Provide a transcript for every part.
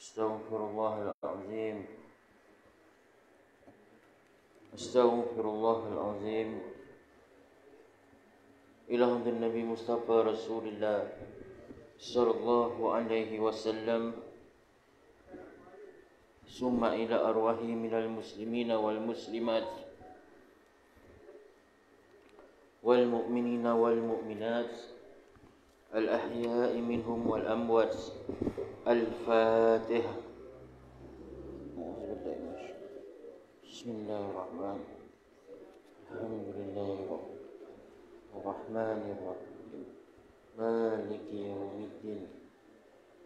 أستغفر الله العظيم أستغفر الله العظيم إلى حضرة النبي مصطفى رسول الله صلى الله عليه وسلم ثم إلى أرواح من المسلمين والمسلمات والمؤمنين والمؤمنات الأحياء منهم والأموات. الفاتحة. بسم الله الرحمن الحمد لله الرحمن الرحيم مالك يوم الدين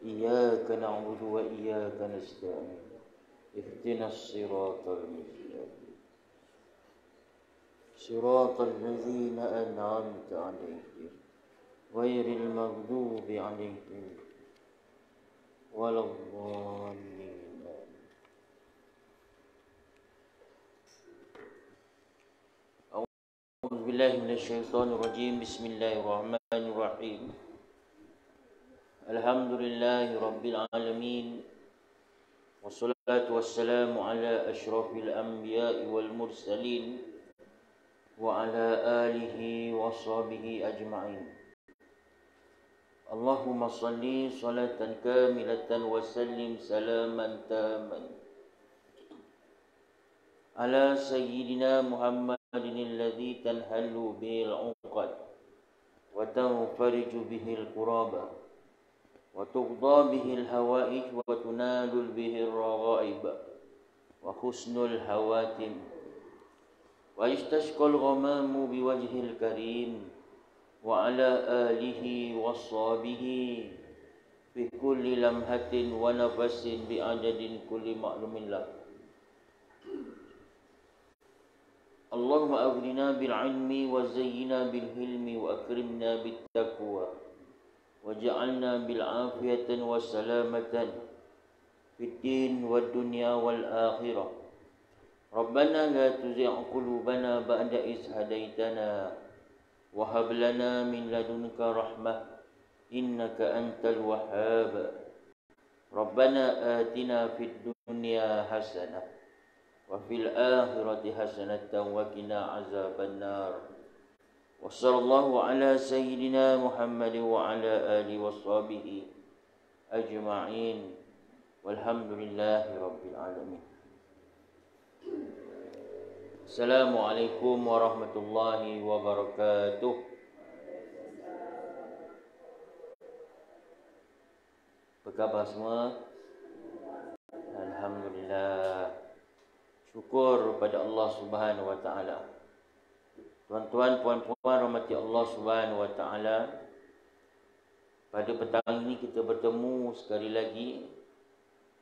إياك نعبد وإياك نستعين اهدنا الصراط المستقيم صراط الذين أنعمت عليهم غير المغضوب عليهم ولا الضالين. أعوذ بالله من الشيطان الرجيم. بسم الله الرحمن الرحيم. الحمد لله رب العالمين والصلاة والسلام على أشرف الأنبياء والمرسلين وعلى آله وصحبه أجمعين. اللهم صل صلاة كاملة وسلم سلاما تاما على سيدنا محمد الذي تنحل به العقد وتنفرج به الكراب وتقضى به الحوائج وتنال به الرغائب وحسن الحواتم ويستسقى الغمام بوجه الكريم وعلى آله وصحبه في كل لمحة ونفس بعدد كل معلوم له. اللهم أغننا بالعلم وزينا بالحلم وأكرمنا بالتقوى وجعلنا بالعافية والسلامة في الدين والدنيا والآخرة. ربنا لا تزغ قلوبنا بعد إذ هديتنا وهب لنا من لدنك رحمة إنك أنت الوهاب. ربنا آتنا في الدنيا حسنة وفي الآخرة حسنة وقنا عذاب النار. وصلى الله على سيدنا محمد وعلى آله وصحبه أجمعين والحمد لله رب العالمين. Assalamualaikum warahmatullahi wabarakatuh. Apa khabar semua? Alhamdulillah. Syukur pada Allah Subhanahu wa taala. Tuan-tuan, puan-puan rahmati Allah Subhanahu wa taala. Pada petang ini kita bertemu sekali lagi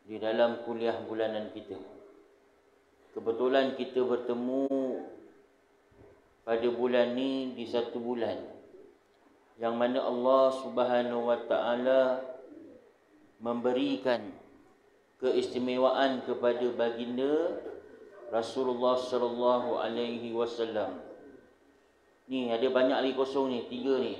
di dalam kuliah bulanan kita. Kebetulan kita bertemu pada bulan ni di satu bulan yang mana Allah Subhanahu wa taala memberikan keistimewaan kepada baginda Rasulullah sallallahu alaihi wasallam. Ni ada banyak lagi kosong ni, 3 ni.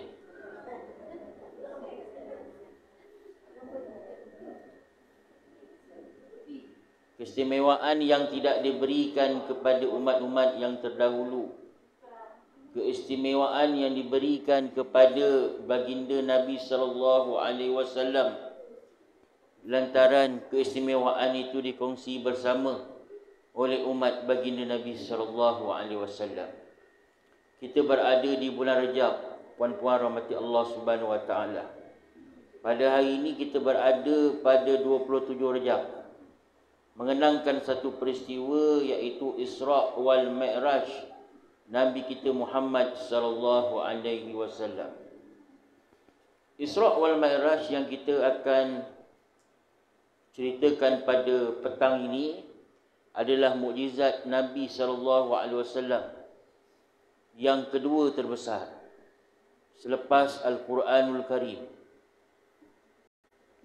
Keistimewaan yang tidak diberikan kepada umat-umat yang terdahulu. Keistimewaan yang diberikan kepada baginda Nabi sallallahu alaihi wasallam. Lantaran keistimewaan itu dikongsi bersama oleh umat baginda Nabi sallallahu alaihi wasallam. Kita berada di bulan Rajab, puan-puan rahmati Allah Subhanahu wa taala. Pada hari ini kita berada pada 27 Rajab. Mengenangkan satu peristiwa iaitu Isra' wal Mi'raj Nabi kita Muhammad sallallahu alaihi wasallam. Isra' wal Mi'raj yang kita akan ceritakan pada petang ini adalah mukjizat Nabi sallallahu alaihi wasallam yang kedua terbesar selepas Al-Quranul Karim,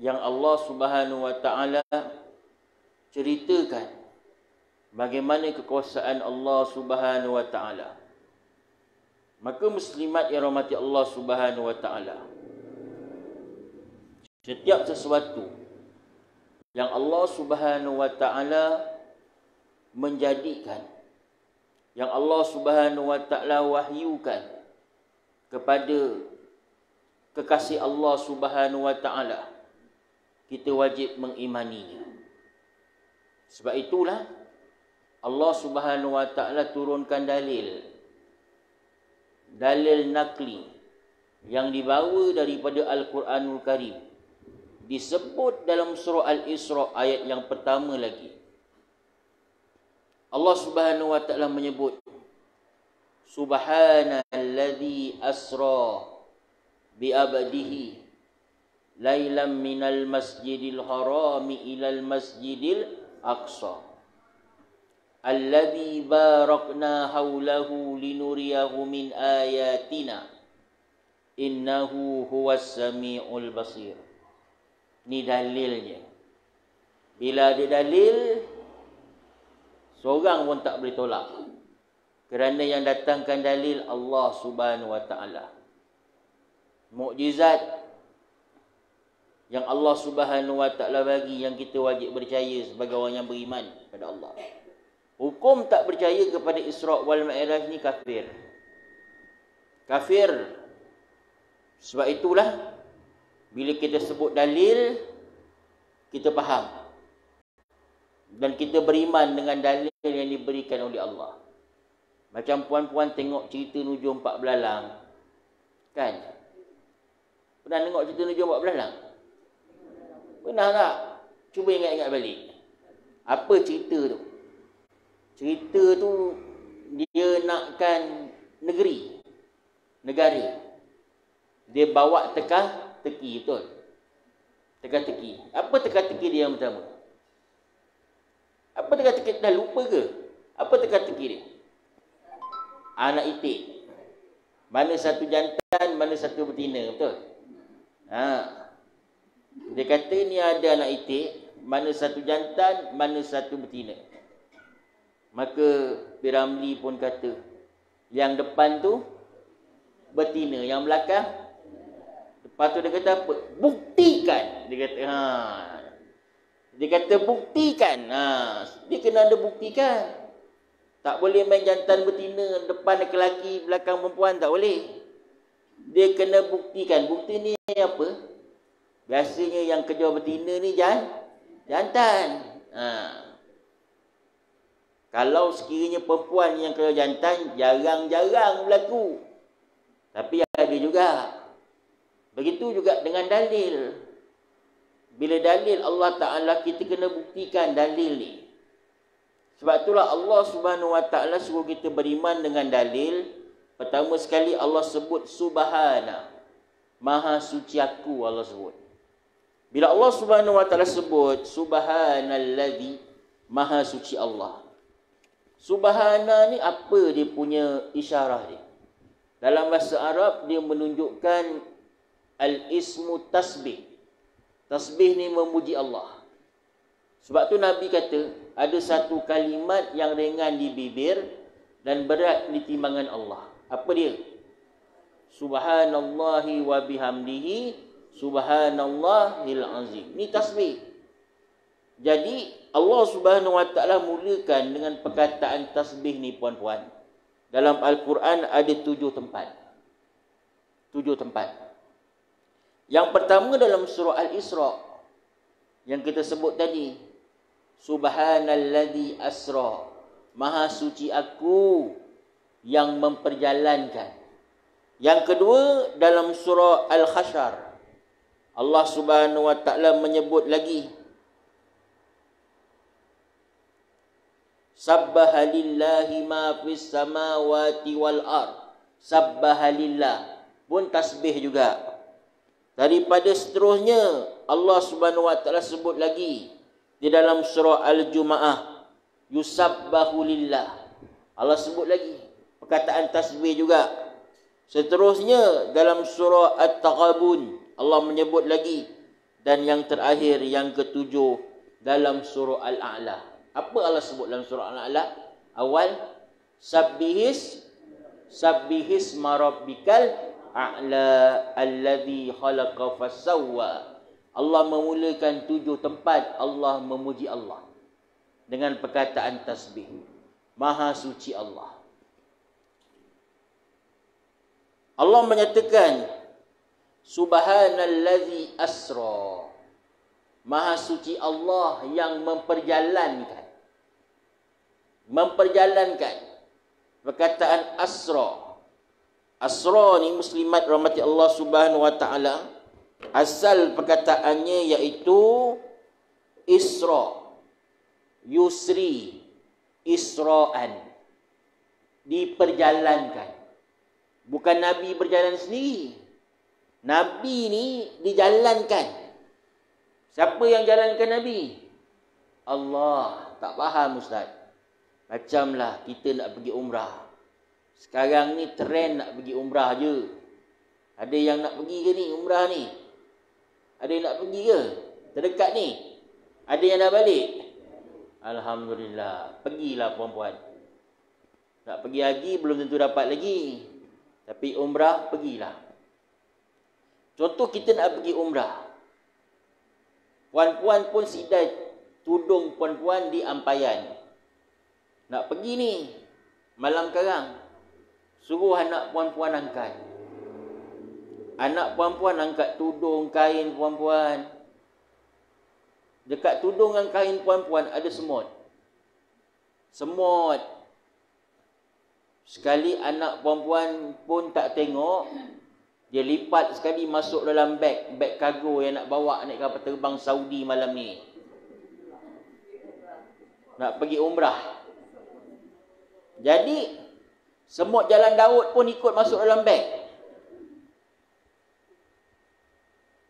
yang Allah Subhanahu wa taala ceritakan bagaimana kekuasaan Allah Subhanahu wa taala. Maka muslimat yang rahmati Allah Subhanahu wa taala, setiap sesuatu yang Allah Subhanahu wa taala menjadikan, yang Allah Subhanahu wa taala wahyukan kepada kekasih Allah Subhanahu wa taala, kita wajib mengimaninya. Sebab itulah Allah Subhanahu wa taala turunkan dalil nakli yang dibawa daripada Al-Quranul Karim, disebut dalam surah Al-Isra ayat yang pertama lagi. Allah Subhanahu wa taala menyebut, Subhanalladzi asra bi abdihi lailan minal masjidil harami ilal masjidil aqsa alladzi barakna haulahu linuriyahu min ayatina innahu huwas samiul basir. Ni dalilnya. Bila ada dalil, seorang pun tak boleh tolak. Kerana yang datangkan dalil Allah Subhanahu wa taala. Mukjizat yang Allah Subhanahu wa taala bagi, yang kita wajib percaya sebagai orang yang beriman kepada Allah. Hukum tak percaya kepada Isra wal Mi'raj ni kafir. Kafir. Sebab itulah bila kita sebut dalil, kita faham dan kita beriman dengan dalil yang diberikan oleh Allah. Macam puan-puan tengok cerita Nujum 4 Belalang, kan? Pernah tengok cerita Nujum 4 Belalang? Pernah tak? Cuba ingat-ingat balik. Apa cerita tu? Cerita tu dia nakkan negara. Dia bawa teka-teki, betul? Teka-teki. Apa teka-teki dia yang pertama? Apa teka-teki? Dah lupa ke? Apa teka-teki dia? Anak itik. Mana satu jantan, mana satu betina, betul? Dia kata ni ada anak itik, mana satu jantan, mana satu betina. Maka Piramli pun kata, yang depan tu betina, yang belakang. Lepas tu dia kata apa? Buktikan. Dia kata, Dia kata buktikan. Dia kena ada buktikan. Tak boleh main jantan betina, depan lelaki, belakang perempuan, tak boleh. Dia kena buktikan. Bukti ni apa? Biasanya yang kejar betina ni jantan. Kalau sekiranya perempuan yang kejar jantan, jarang-jarang berlaku. Tapi ada juga. Begitu juga dengan dalil. Bila dalil Allah Ta'ala, kita kena buktikan dalil ni. Sebab itulah Allah Subhanahu wa taala suruh kita beriman dengan dalil. Pertama sekali Allah sebut Subhana, Maha suci aku, Allah sebut. Bila Allah Subhanahu wa taala sebut Subhanalladzi, Maha suci Allah. Subhana ni apa dia punya isyarah dia? Dalam bahasa Arab dia menunjukkan al-ismu tasbih. Tasbih ni memuji Allah. Sebab tu Nabi kata, ada satu kalimat yang ringan di bibir dan berat di timbangan Allah. Apa dia? Subhanallahi wa bihamdihi, subhanallahil azim. Ni tasbih. Jadi Allah Subhanahu wa taala mulakan dengan perkataan tasbih ni, puan-puan. Dalam Al-Quran ada 7 tempat. 7 tempat. Yang pertama dalam surah Al-Isra yang kita sebut tadi. Subhanalladzi asra, Maha suci aku yang memperjalankan. Yang kedua dalam surah Al-Hasyr, Allah Subhanahu wa taala menyebut lagi, Sabbaha lillahi ma fis samawati wal ard. Sabbaha lillah pun tasbih juga. Daripada seterusnya Allah Subhanahu wa taala sebut lagi di dalam surah Al-Jumu'ah, yusabbahu lillah. Allah sebut lagi perkataan tasbih juga. Seterusnya dalam surah At-Taghabun Allah menyebut lagi, dan yang terakhir yang ketujuh dalam surah Al-A'la. Apa Allah sebut dalam surah Al-A'la? Awal, sabbihis ma rabbikal a'la alladhi khalaqa fasawwa. Allah memulakan 7 tempat Allah memuji Allah dengan perkataan tasbih. Maha suci Allah. Allah menyatakan Subhanallazi asra. Maha suci Allah yang memperjalankan. Perkataan asra. Asra ni muslimat rahmati Allah Subhanahu wa taala. Asal perkataannya iaitu isra, yusri, isra'an. Diperjalankan. Bukan Nabi berjalan sendiri. Nabi ni dijalankan. Siapa yang jalankan Nabi? Allah. Tak faham Ustaz. Macamlah kita nak pergi umrah. Sekarang ni trend nak pergi umrah je. Ada yang nak pergi ke ni umrah ni? Ada yang nak pergi ke? Terdekat ni? Ada yang dah balik? Alhamdulillah. Pergilah puan-puan. Nak pergi haji belum tentu dapat lagi. Tapi umrah pergilah. Contoh kita nak pergi umrah. Puan-puan pun sidai tudung puan-puan di Ampayan. Nak pergi ni malam Karang. Suruh anak puan-puan angkat. Anak puan-puan angkat tudung, kain puan-puan. Dekat tudung dan kain puan-puan ada semut. Semut. Sekali anak puan-puan pun tak tengok. Dia lipat sekali masuk dalam beg kargo yang nak bawa naik kapal terbang Saudi malam ni. Nak pergi umrah. Jadi, semut jalan Daud pun ikut masuk dalam beg.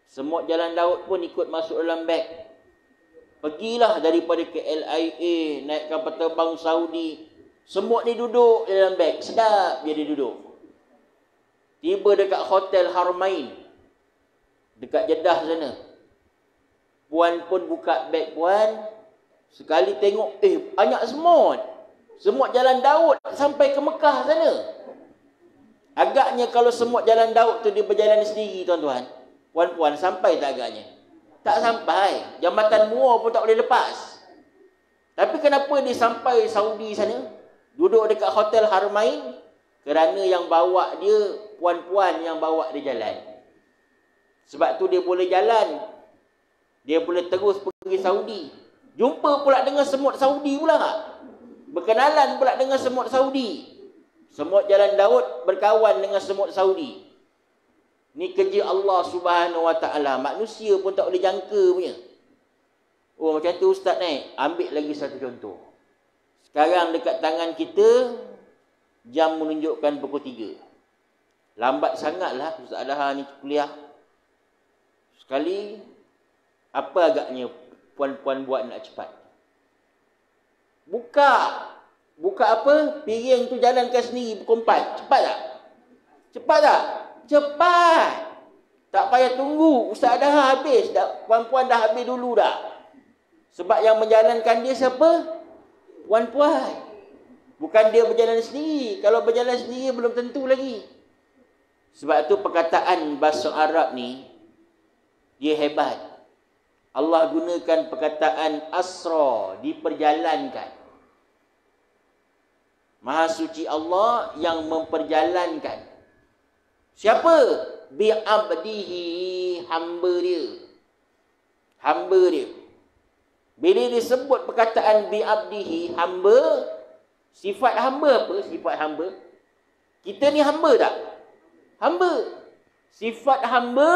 Semut jalan Daud pun ikut masuk dalam beg. Pergilah daripada KLIA naik kapal terbang Saudi. Semut ni duduk dalam beg. Sedap dia duduk. Tiba dekat hotel Haramain. Dekat Jeddah sana. Puan pun buka beg puan. Sekali tengok, banyak semut. Semut jalan Daud sampai ke Mekah sana. Agaknya kalau semut jalan Daud tu dia berjalan sendiri tuan-tuan. Puan-puan sampai tak agaknya? Tak sampai. Jambatan Muar pun tak boleh lepas. Tapi kenapa dia sampai Saudi sana? Duduk dekat hotel Haramain. Kerana yang bawa dia, puan-puan yang bawa dia jalan. Sebab tu dia boleh jalan. Dia boleh terus pergi Saudi. Jumpa pula dengan semut Saudi pula. Berkenalan pula dengan semut Saudi. Semut jalan Daud berkawan dengan semut Saudi. Ni kerja Allah Subhanahu wa taala. Manusia pun tak boleh jangka punya. Oh macam tu Ustaz naik. Ambil lagi satu contoh. Sekarang dekat tangan kita, jam menunjukkan pukul 3. Lambat sangatlah Ustaz Adha ni kuliah. Sekali, apa agaknya puan-puan buat nak cepat? Buka. Buka apa? Piring tu jalankan sendiri pukul 4. Cepat tak? Cepat tak? Cepat. Tak payah tunggu. Ustaz Adha habis. Puan-puan dah habis dulu dah. Sebab yang menjalankan dia siapa? Puan-puan. Bukan dia berjalan sendiri. Kalau berjalan sendiri belum tentu lagi. Sebab tu perkataan bahasa Arab ni, dia hebat. Allah gunakan perkataan asra, diperjalankan. Maha suci Allah yang memperjalankan. Siapa? Bi'abdihi, hamba dia. Hamba dia. Bila disebut perkataan bi'abdihi, hamba, sifat hamba apa? Sifat hamba. Kita ni hamba tak? Hamba. Sifat hamba,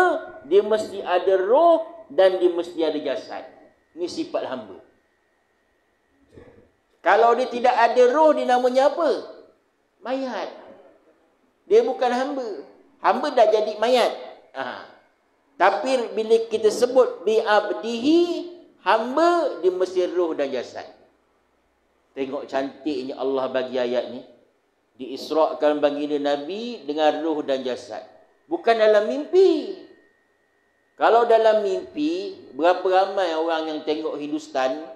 dia mesti ada roh dan dia mesti ada jasad. Ini sifat hamba. Kalau dia tidak ada roh, dia namanya apa? Mayat. Dia bukan hamba. Hamba dah jadi mayat. Tapi bila kita sebut bi'abdihi, hamba, dia mesti roh dan jasad. Tengok cantiknya Allah bagi ayat ni. Diisrakan baginda Nabi dengan roh dan jasad. Bukan dalam mimpi. Kalau dalam mimpi, berapa ramai orang yang tengok Hindustan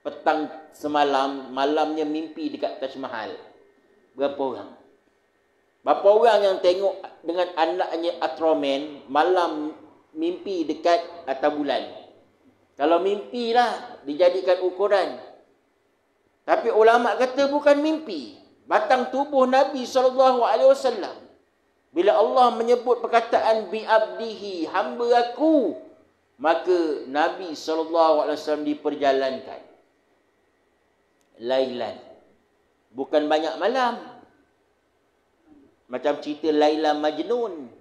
petang semalam, malamnya mimpi dekat Taj Mahal? Berapa orang? Berapa orang yang tengok dengan anaknya Ultraman, mimpi dekat atas bulan. Kalau mimpi lah dijadikan ukuran. Tapi ulama kata bukan mimpi. Batang tubuh Nabi SAW. Bila Allah menyebut perkataan bi'abdihi, hamba aku, maka Nabi SAW diperjalankan lailan. Bukan banyak malam. Macam cerita Laila Majnun.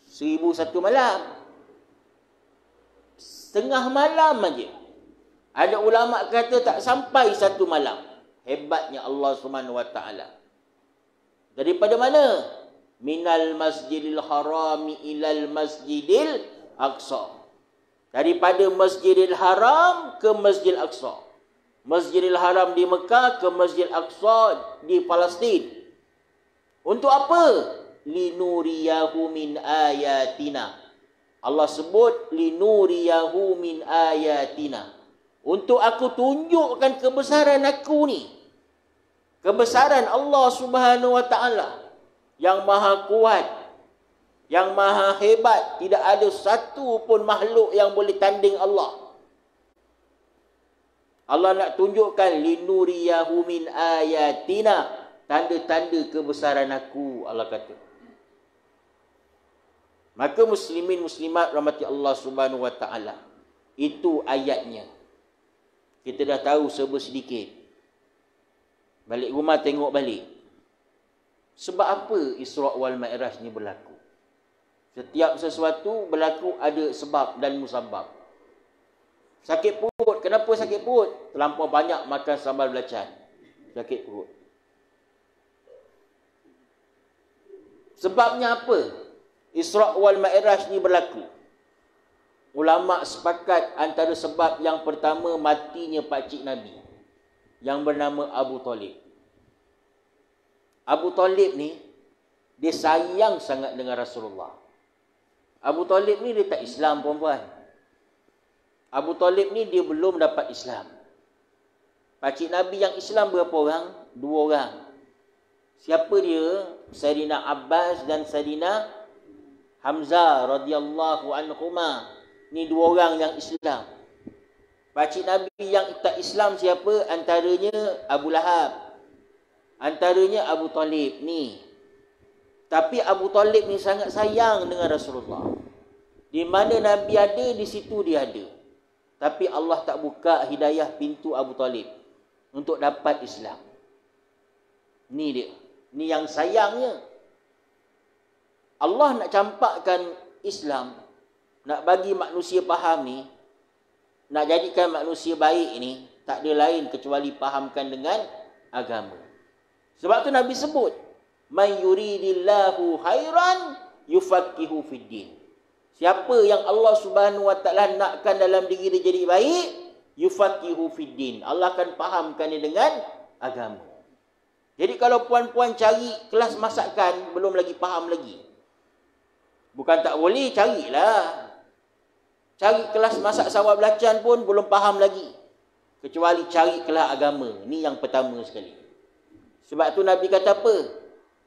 1001 malam. Setengah malam aja. Ada ulama kata tak sampai 1 malam. Hebatnya Allah SWT. Daripada mana? Minal masjidil harami ilal masjidil aqsa. Daripada Masjidil Haram ke Masjidil Aqsa. Masjidil Haram di Mekah ke Masjidil Aqsa di Palestin. Untuk apa? Linuriyahu min ayatina. Allah sebut linuriyahu min ayatina. Untuk aku tunjukkan kebesaran aku ni. Kebesaran Allah Subhanahu Wa Taala yang maha kuat, yang maha hebat. Tidak ada satu pun makhluk yang boleh tanding Allah. Allah nak tunjukkan linuriyahu min ayatina, tanda-tanda kebesaran aku, Allah kata. Maka muslimin muslimat rahmati Allah Subhanahu Wa Taala, itu ayatnya. Kita dah tahu serba sedikit. Balik rumah tengok balik. Sebab apa Isra' wal Mi'raj ni berlaku? Setiap sesuatu berlaku ada sebab dan musabab. Sakit perut. Kenapa sakit perut? Terlampau banyak makan sambal belacan. Sakit perut. Sebabnya apa? Isra' wal Mi'raj ni berlaku. Ulama sepakat antara sebab yang pertama matinya pakcik Nabi yang bernama Abu Talib. Abu Talib ni dia sayang sangat dengan Rasulullah. Abu Talib ni dia tak Islam, puan-puan. Abu Talib ni dia belum dapat Islam. Pakcik Nabi yang Islam berapa orang? 2 orang. Siapa dia? Sayyidina Abbas dan Sayyidina Hamzah radhiyallahu anhuma. Ni 2 orang yang Islam. Pakcik Nabi yang tak Islam siapa? Antaranya Abu Lahab. Antaranya Abu Talib ni. Tapi Abu Talib ni sangat sayang dengan Rasulullah. Di mana Nabi ada, di situ dia ada. Tapi Allah tak buka hidayah pintu Abu Talib untuk dapat Islam. Ni dia. Ni yang sayangnya. Allah nak campakkan Islam, nak bagi manusia faham ni, nak jadikan manusia baik ni, tak ada lain kecuali fahamkan dengan agama. Sebab tu Nabi sebut, "Man yuridillahu khairan yufaqihu fid din." Siapa yang Allah Subhanahu Wa Taala nakkan dalam diri dia jadi baik, yufaqihu fid din. Allah akan fahamkan dia dengan agama. Jadi kalau puan-puan cari kelas masakan belum lagi faham lagi. Bukan tak boleh, carilah. Cari kelas masak sambal belacan pun belum faham lagi. Kecuali cari kelas agama. Ni yang pertama sekali. Sebab tu Nabi kata apa?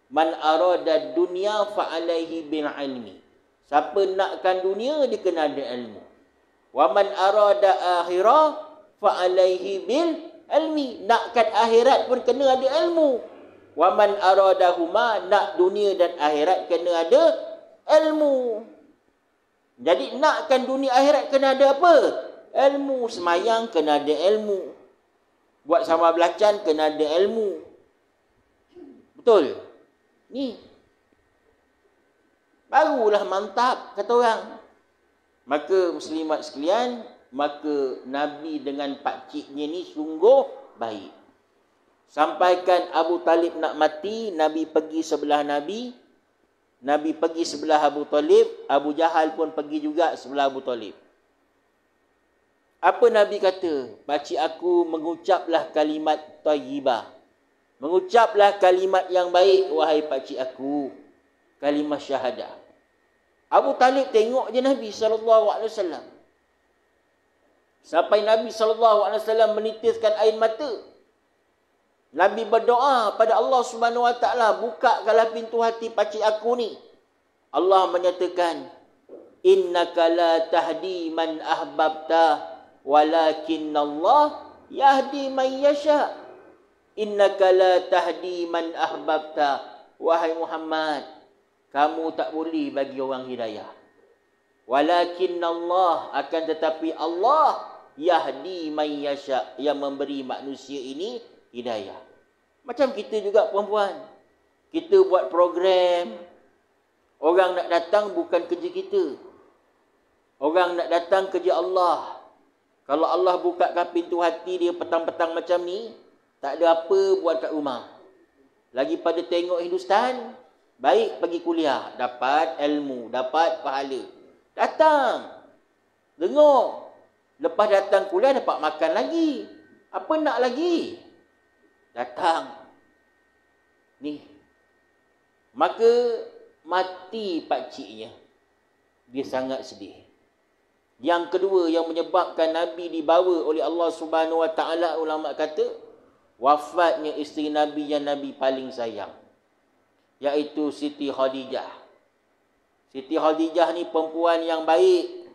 Man arada dunya fa'alaihi bil ilmi. Siapa nakkan dunia, dia kena ada ilmu. Wa man arada akhirah fa'alaihi bil ilmi. Nakkan akhirat pun kena ada ilmu. Wa man aradahuma, nak dunia dan akhirat kena ada ilmu. Jadi nakkan dunia akhirat kena ada apa? Ilmu. Semayang kena ada ilmu. Buat sambal belacan kena ada ilmu. Betul? Ni. Barulah mantap, kata orang. Maka muslimat sekalian, maka Nabi dengan pakciknya ni sungguh baik. Sampaikan Abu Talib nak mati, Nabi pergi sebelah Nabi. Nabi pergi sebelah Abu Talib, Abu Jahal pun pergi juga sebelah Abu Talib. Apa Nabi kata? Pakcik aku mengucaplah kalimat tayyibah. Mengucaplah kalimat yang baik, wahai pakcik aku. Kalimah syahadah. Abu Talib tengok je Nabi SAW. Sampai Nabi SAW menitiskan air mata. Nabi berdoa pada Allah Subhanahu Wa Taala, bukakanlah pintu hati pakcik aku ni. Allah menyatakan, Innaka la tahdi man ahbabta walakinna Allah yahdi man yasha. Innaka la tahdi man ahbabta. Wahai Muhammad, kamu tak boleh bagi orang hidayah. Walakinna Allah, akan tetapi Allah yahdi man yasha, yang memberi manusia ini hidayah. Macam kita juga perempuan. Kita buat program, orang nak datang bukan kerja kita. Orang nak datang kerja Allah. Kalau Allah bukakan pintu hati dia petang-petang macam ni, tak ada apa buat kat rumah. Lagi pada tengok Hindustan, baik pergi kuliah, dapat ilmu, dapat pahala. Datang, dengar. Lepas datang kuliah dapat makan lagi. Apa nak lagi? Datang. Ni. Maka mati pakciknya. Dia sangat sedih. Yang kedua yang menyebabkan Nabi dibawa oleh Allah Subhanahu Wa Taala, ulama kata, wafatnya isteri Nabi yang Nabi paling sayang, iaitu Siti Khadijah. Siti Khadijah ni perempuan yang baik.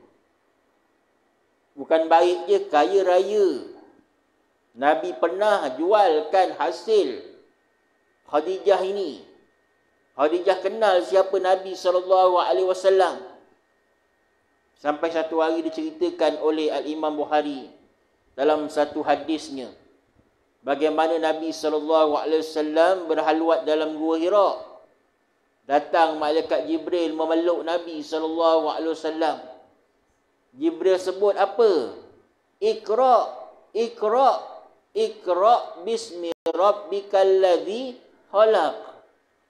Bukan baik je, kaya raya. Nabi pernah jualkan hasil Khadijah ini. Khadijah kenal siapa Nabi SAW. Sampai satu hari diceritakan oleh Al-Imam Bukhari dalam satu hadisnya, bagaimana Nabi SAW berhalwat dalam Gua Hira. Datang malaikat Jibril memeluk Nabi SAW. Jibril sebut apa? Iqra, Iqra, Iqra bismi rabbikal ladzi khalaq.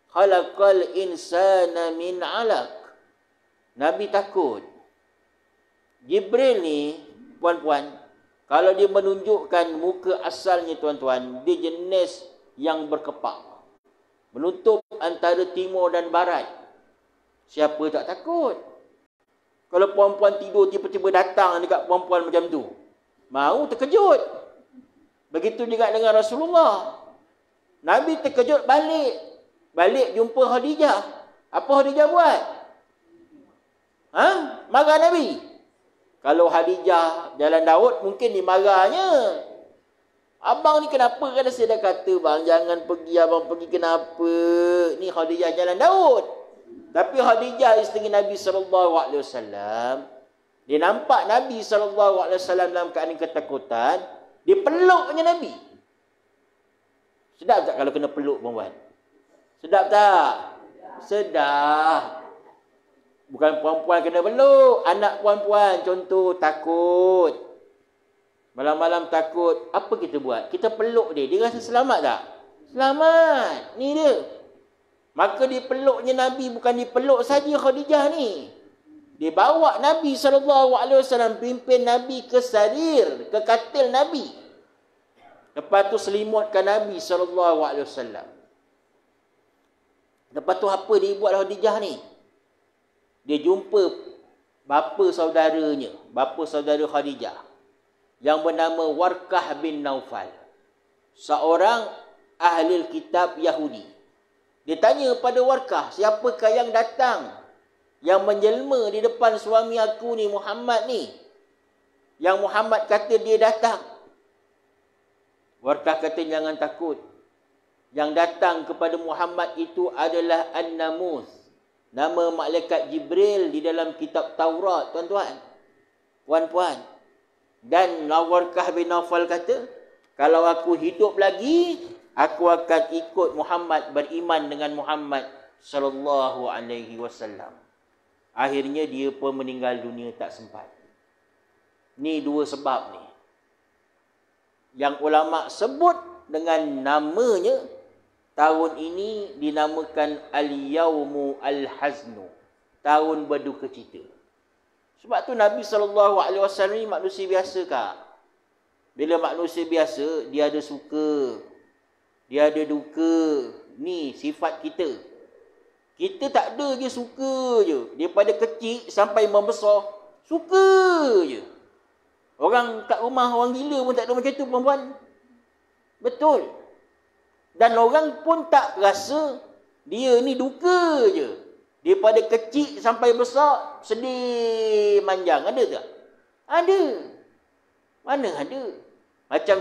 Khalaqal insana min 'alaq. Nabi takut. Jibril ni, puan-puan, kalau dia menunjukkan muka asalnya, tuan-tuan, dia jenis yang berkepak, menutup antara timur dan barat. Siapa tak takut? Kalau puan-puan tidur, tiba-tiba datang dekat puan-puan macam tu, mau terkejut. Begitu juga dengan Rasulullah. Nabi terkejut balik. Balik jumpa Khadijah. Apa Khadijah buat? Marah Nabi. Kalau Khadijah jalan Daud, mungkin dimarahnya. Abang ni kenapa? Kan saya dah kata, bang, jangan pergi, abang pergi kenapa? Ni Khadijah jalan Daud. Tapi Khadijah isteri Nabi SAW, dia nampak Nabi SAW dalam keadaan ketakutan, dia peluknya Nabi. Sedap tak kalau kena peluk, perempuan? Sedap tak? Sedap. Bukan perempuan kena peluk, anak perempuan contoh takut. Malam-malam takut, apa kita buat? Kita peluk dia. Dia rasa selamat tak? Selamat. Ni dia. Maka dipeluknya Nabi, bukan dipeluk saja Khadijah ni. Dia bawa Nabi SAW, pimpin Nabi ke sarir, ke katil Nabi. Lepas tu selimutkan Nabi SAW. Lepas tu apa dia buat Khadijah ni? Dia jumpa bapa saudaranya, bapa saudara Khadijah, yang bernama Warqah bin Naufal, seorang ahli kitab Yahudi. Dia tanya pada Warqah, siapakah yang datang, yang menjelma di depan suami aku ni, Muhammad ni, yang Muhammad kata dia datang. Warqah kata, jangan takut. Yang datang kepada Muhammad itu adalah An-Namus, nama malaikat Jibril di dalam kitab Taurat, tuan-tuan, puan-puan. Dan Warqah bin Naufal kata, kalau aku hidup lagi, aku akan ikut Muhammad, beriman dengan Muhammad sallallahu alaihi wasallam. Akhirnya dia pun meninggal dunia tak sempat. Ni dua sebab ni yang ulama sebut dengan namanya. Tahun ini dinamakan Al-Yawmu Al-Haznu, tahun berduka cita. Sebab tu Nabi SAW ni manusia biasa, Kak. Bila manusia biasa, dia ada suka, dia ada duka. Ni sifat kita. Kita tak ada je suka je. Daripada kecil sampai membesar, suka je. Orang kat rumah, orang gila pun tak ada macam tu, perempuan. Betul. Dan orang pun tak rasa dia ni duka je. Daripada kecil sampai besar, sedih manjang. Ada tak? Ada. Mana ada? Macam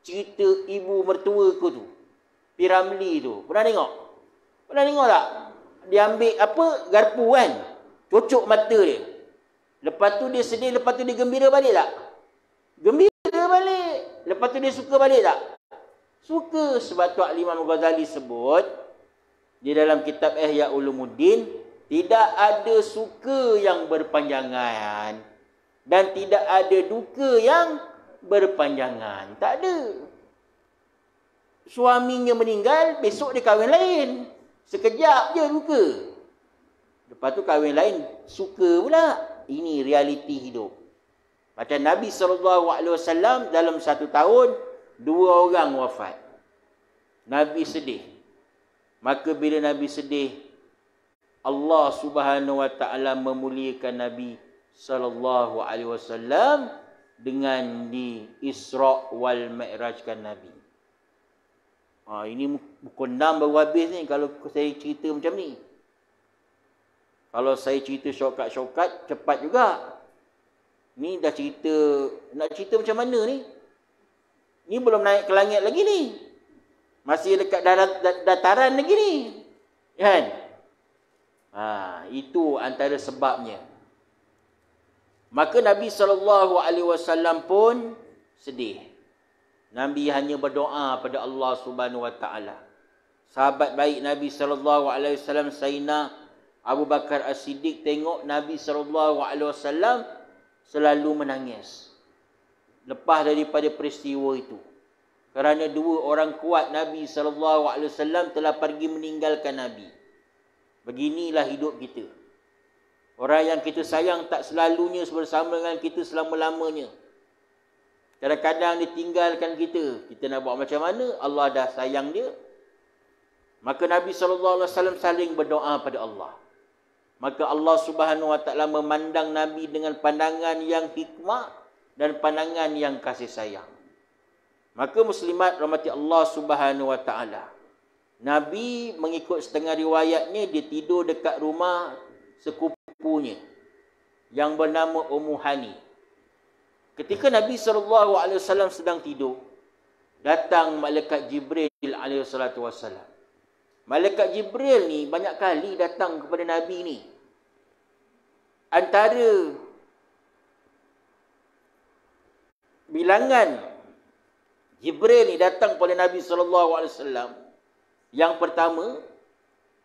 cerita ibu mertua ku tu. Piramli tu. Pernah tengok? Pernah tengok tak? Dia ambil apa? Garpu kan? Cocok mata dia. Lepas tu dia sedih, lepas tu dia gembira balik tak? Gembira balik. Lepas tu dia suka balik tak? Suka. Sebab tu Imam Ghazali sebut, di dalam kitab Ihya Ulumuddin, tidak ada suka yang berpanjangan dan tidak ada duka yang berpanjangan. Tak ada. Suaminya meninggal, besok dia kahwin lain. Sekejap je duka. Lepas tu kahwin lain, suka pula. Ini realiti hidup. Macam Nabi SAW dalam 1 tahun, 2 orang wafat. Nabi sedih. Maka bila Nabi sedih, Allah Subhanahu Wa Taala memuliakan Nabi sallallahu alaihi wasallam dengan di Isra wal Mi'rajkan Nabi. Ini pukul 6 baru habis ni kalau saya cerita macam ni. Kalau saya cerita shortcut cepat juga. Ni dah cerita, nak cerita macam mana ni? Ni belum naik ke langit lagi ni. Masih dekat dataran lagi ni. Kan? Itu antara sebabnya. Maka Nabi SAW pun sedih. Nabi hanya berdoa pada Allah Subhanahu Wa Taala. Sahabat baik Nabi SAW, Sayyidina Abu Bakar As-Siddiq, tengok Nabi SAW selalu menangis. Lepas daripada peristiwa itu. Kerana 2 orang kuat Nabi SAW telah pergi meninggalkan Nabi. Beginilah hidup kita. Orang yang kita sayang tak selalunya bersama dengan kita selama-lamanya. Kadang-kadang dia tinggalkan kita. Kita nak buat macam mana? Allah dah sayang dia. Maka Nabi SAW saling berdoa pada Allah. Maka Allah Subhanahu Wa Taala memandang Nabi dengan pandangan yang hikmah dan pandangan yang kasih sayang. Maka muslimat rahmati Allah Subhanahu Wa Taala. Nabi mengikut setengah riwayatnya, dia tidur dekat rumah sepupunya yang bernama Ummu Hani. Ketika Nabi SAW sedang tidur, datang malaikat Jibril AS. Malaikat Jibril ni banyak kali datang kepada Nabi ni. Antara bilangan Jibril ni datang kepada Nabi SAW, yang pertama,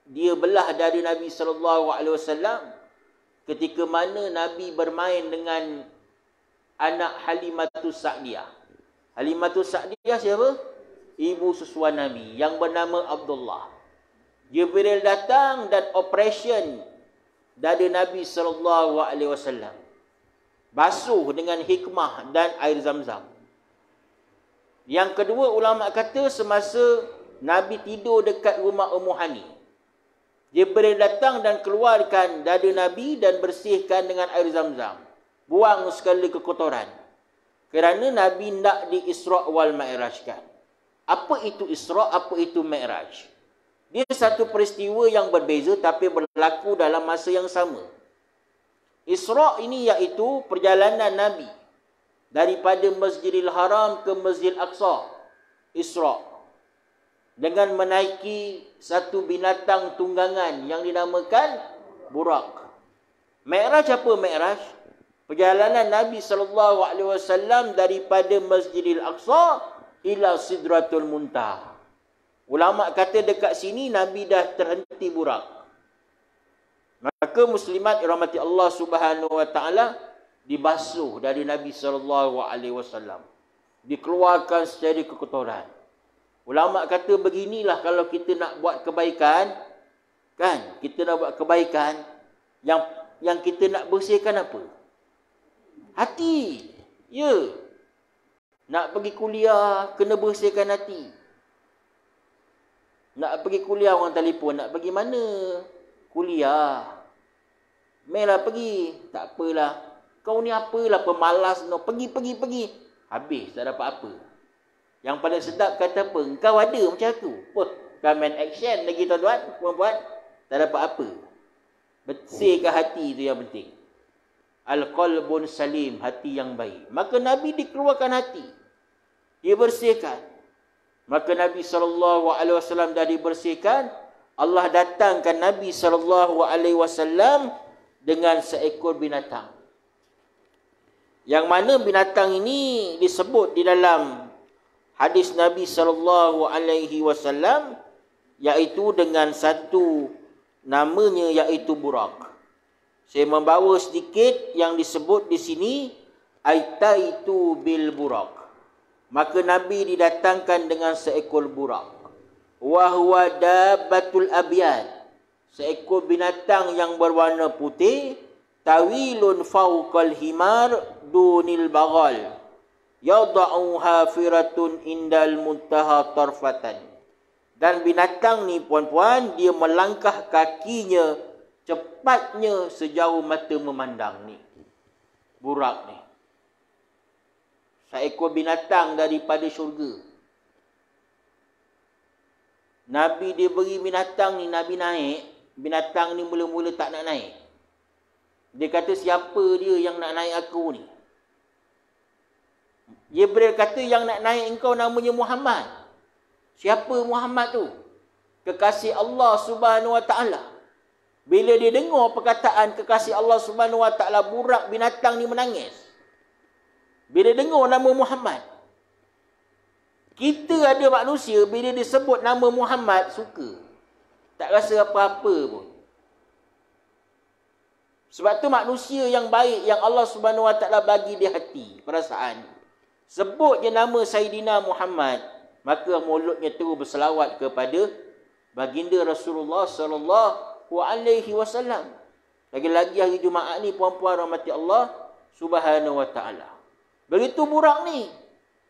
dia belah dari Nabi SAW ketika mana Nabi bermain dengan anak Halimatus Sa'diyah. Halimatus Sa'diyah siapa? Ibu susuan Nabi yang bernama Abdullah. Jibril datang dan operation dada Nabi SAW. Basuh dengan hikmah dan air zam-zam. Yang kedua, ulama kata semasa Nabi tidur dekat rumah Ummu Hani, Jibril datang dan keluarkan dada Nabi dan bersihkan dengan air zam-zam. Buang segala kekotoran. Kerana Nabi nak di Isra wal Mi'rajkan. Apa itu Isra, apa itu Mi'raj? Dia satu peristiwa yang berbeza tapi berlaku dalam masa yang sama. Isra ini iaitu perjalanan Nabi daripada Masjidil Haram ke Masjidil Aqsa. Isra. Dengan menaiki satu binatang tunggangan yang dinamakan burak. Mi'raj apa Mi'raj? Perjalanan Nabi SAW daripada Masjidil Aqsa ila Sidratul Muntaha. Ulama kata dekat sini Nabi dah terhenti burak. Maka muslimat rahmati Allah Subhanahu Wa Taala, dibasuh dari Nabi SAW. Dikeluarkan secara kekotoran. Ulama kata beginilah kalau kita nak buat kebaikan, kan? Kita nak buat kebaikan, yang kita nak bersihkan apa? Hati. Ya. Nak pergi kuliah, kena bersihkan hati. Nak pergi kuliah, orang telefon, nak pergi mana? Kuliah. Melah pergi. Tak apalah. Kau ni apalah pemalas. No. Pergi. Habis, tak dapat apa. Yang paling sedap kata apa? Engkau ada macam aku. Come and action lagi tuan-tuan, puan-puan. Tak dapat apa. Bersihkan hati, itu yang penting. Al-qalbun salim, hati yang baik. Maka Nabi dikeluarkan hati. Dia bersihkan. Maka Nabi SAW dah dibersihkan. Allah datangkan Nabi SAW dengan seekor binatang. Yang mana binatang ini disebut di dalam hadis Nabi SAW, iaitu dengan satu namanya, iaitu burak. Saya membawa sedikit yang disebut di sini, aitaitu bil burak. Maka Nabi didatangkan dengan seekor burak. Wa huwa dabbatul abyad, seekor binatang yang berwarna putih, tawilun fawqal himar dunil baghal, yada'u hafiratun indal muntaha tarfatan. Dan binatang ni puan-puan, dia melangkah kakinya cepatnya sejauh mata memandang ni. Burak ni. Seekor binatang daripada syurga. Nabi dia beri binatang ni, Nabi naik. Binatang ni mula-mula tak nak naik. Dia kata, siapa dia yang nak naik aku ni? Jibril kata, yang nak naik engkau namanya Muhammad. Siapa Muhammad tu? Kekasih Allah Subhanahu Wa Taala. Bila dia dengar perkataan kekasih Allah Subhanahu Wa Taala, burak binatang ni menangis. Bila dengar nama Muhammad. Kita ada manusia, bila disebut nama Muhammad, suka. Tak rasa apa-apa pun. Sebab tu manusia yang baik, yang Allah Subhanahu Wa Taala bagi di hati, perasaan. Sebut je nama Sayyidina Muhammad, maka mulutnya terus berselawat kepada baginda Rasulullah SAW. Lagi-lagi hari Jumaat ni, puan-puan rahmati Allah Subhanahu Wa Taala. Begitu burak ni,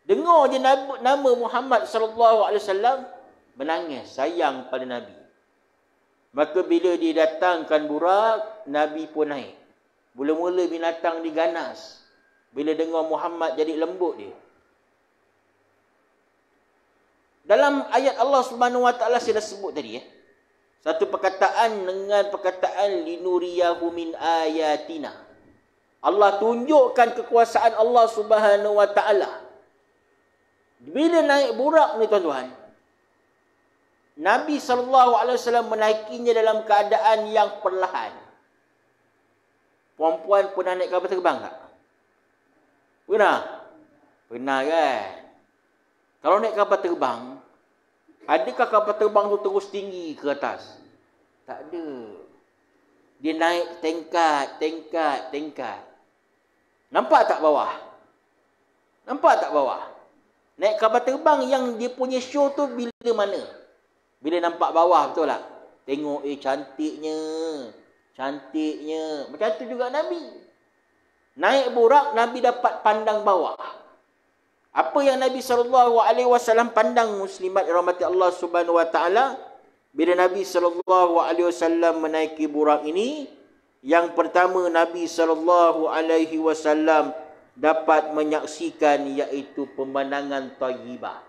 dengar je nama Muhammad SAW, menangis, sayang pada Nabi. Maka bila didatangkan burak, Nabi pun naik. Mula-mula binatang diganas. Bila dengar Muhammad, jadi lembut dia. Dalam ayat Allah Subhanahu Wa Taala saya dah sebut tadi, satu perkataan dengan perkataan linuriyahu min ayatina. Allah tunjukkan kekuasaan Allah Subhanahu Wa Taala. Bila naik burak ni tuan-tuan, Nabi SAW menaikinya dalam keadaan yang perlahan. Puan-puan pernah naik kapal terbang tak? Pernah? Pernah kan? Kalau naik kapal terbang, adakah kapal terbang tu terus tinggi ke atas? Tak ada. Dia naik tingkat. Nampak tak bawah? Nampak tak bawah? Naik kapal terbang yang dia punya show tu bila mana? Bila nampak bawah, betul tak? Tengok, cantiknya. Cantiknya. Macam tu juga Nabi. Naik burak, Nabi dapat pandang bawah. Apa yang Nabi SAW pandang, muslimat rahmati Allah Subhanahu Wa Taala, bila Nabi SAW menaiki burak ini, yang pertama Nabi SAW dapat menyaksikan, iaitu pemandangan Tayyibah.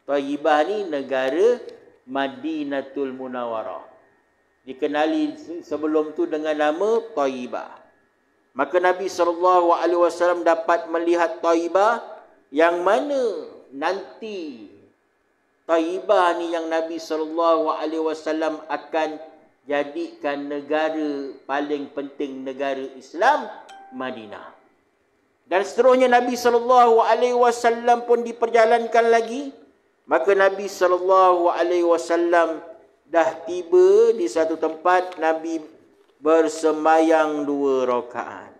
Tayyibah ni negara Madinatul Munawwarah. Dikenali sebelum tu dengan nama Tayyibah. Maka Nabi SAW dapat melihat Tayyibah, yang mana nanti Tayyibah ni yang Nabi SAW akan jadikan negara paling penting, negara Islam, Madinah. Dan seterusnya Nabi SAW pun diperjalankan lagi. Maka Nabi SAW dah tiba di satu tempat, Nabi bersemayang 2 rakaat.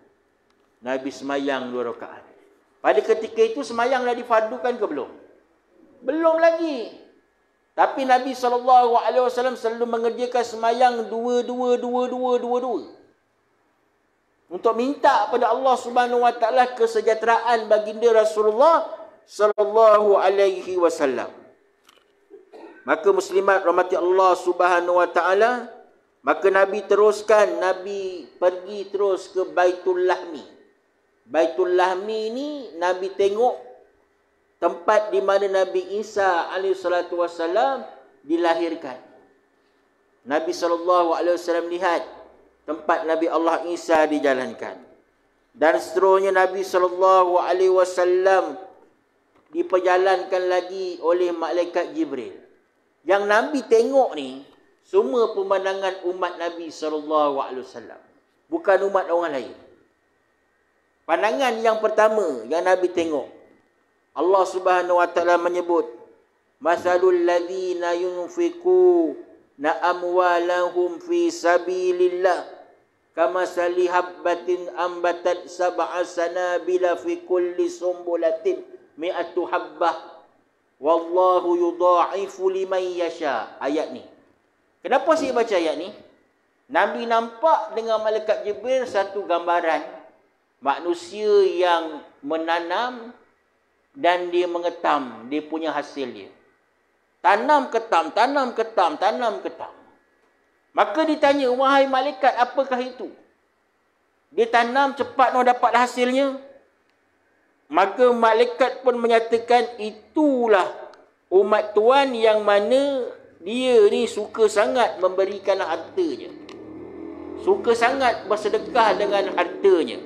Nabi semayang 2 rakaat. Pada ketika itu semayang dah difardukan ke belum? Belum lagi. Tapi Nabi SAW selalu mengerjakan semayang 2-2. Untuk minta pada Allah Subhanahu Wa Taala kesejahteraan baginda Rasulullah SAW. Maka muslimat rahmati Allah Subhanahu Wa Taala, maka Nabi teruskan, Nabi pergi terus ke Baitul Lahmi. Baitul Lahmi ni Nabi tengok tempat di mana Nabi Isa AS dilahirkan. Nabi SAW lihat tempat Nabi Allah Isa dijalankan. Dan seterusnya Nabi SAW diperjalankan lagi oleh malaikat Jibril. Yang Nabi tengok ni semua pemandangan umat Nabi SAW, bukan umat orang lain. Pandangan yang pertama yang Nabi tengok, Allah Subhanahu wa taala menyebut, masalul ladzina yunfiquna amwalahum fi sabilillah kamasali habbatin ambatat sab'a sanabila fi kulli sumbulatin mi'atu habbah wallahu yudha'ifu liman yasha. Ayat ni, kenapa saya baca ayat ni? Nabi nampak dengan malaikat Jibril satu gambaran manusia yang menanam dan dia mengetam dia punya hasil dia. Tanam ketam, tanam ketam, tanam ketam. Maka ditanya, wahai malaikat, apakah itu? Dia tanam cepat nak dapat hasilnya. Maka malaikat pun menyatakan, itulah umat Tuhan yang mana dia ni suka sangat memberikan hartanya. Suka sangat bersedekah dengan hartanya.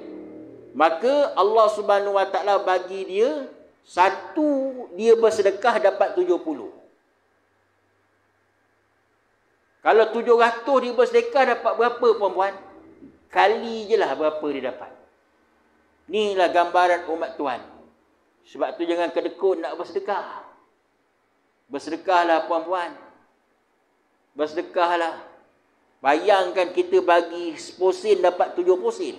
Maka Allah Subhanahu wa taala bagi dia satu, dia bersedekah dapat 70. Kalau 700 dia bersedekah dapat berapa puan-puan? Kali je lah berapa dia dapat. Inilah gambaran umat Tuhan. Sebab tu jangan kedekut nak bersedekah. Bersedekahlah puan-puan. Bersedekahlah. Bayangkan kita bagi 10 sen dapat 70 sen.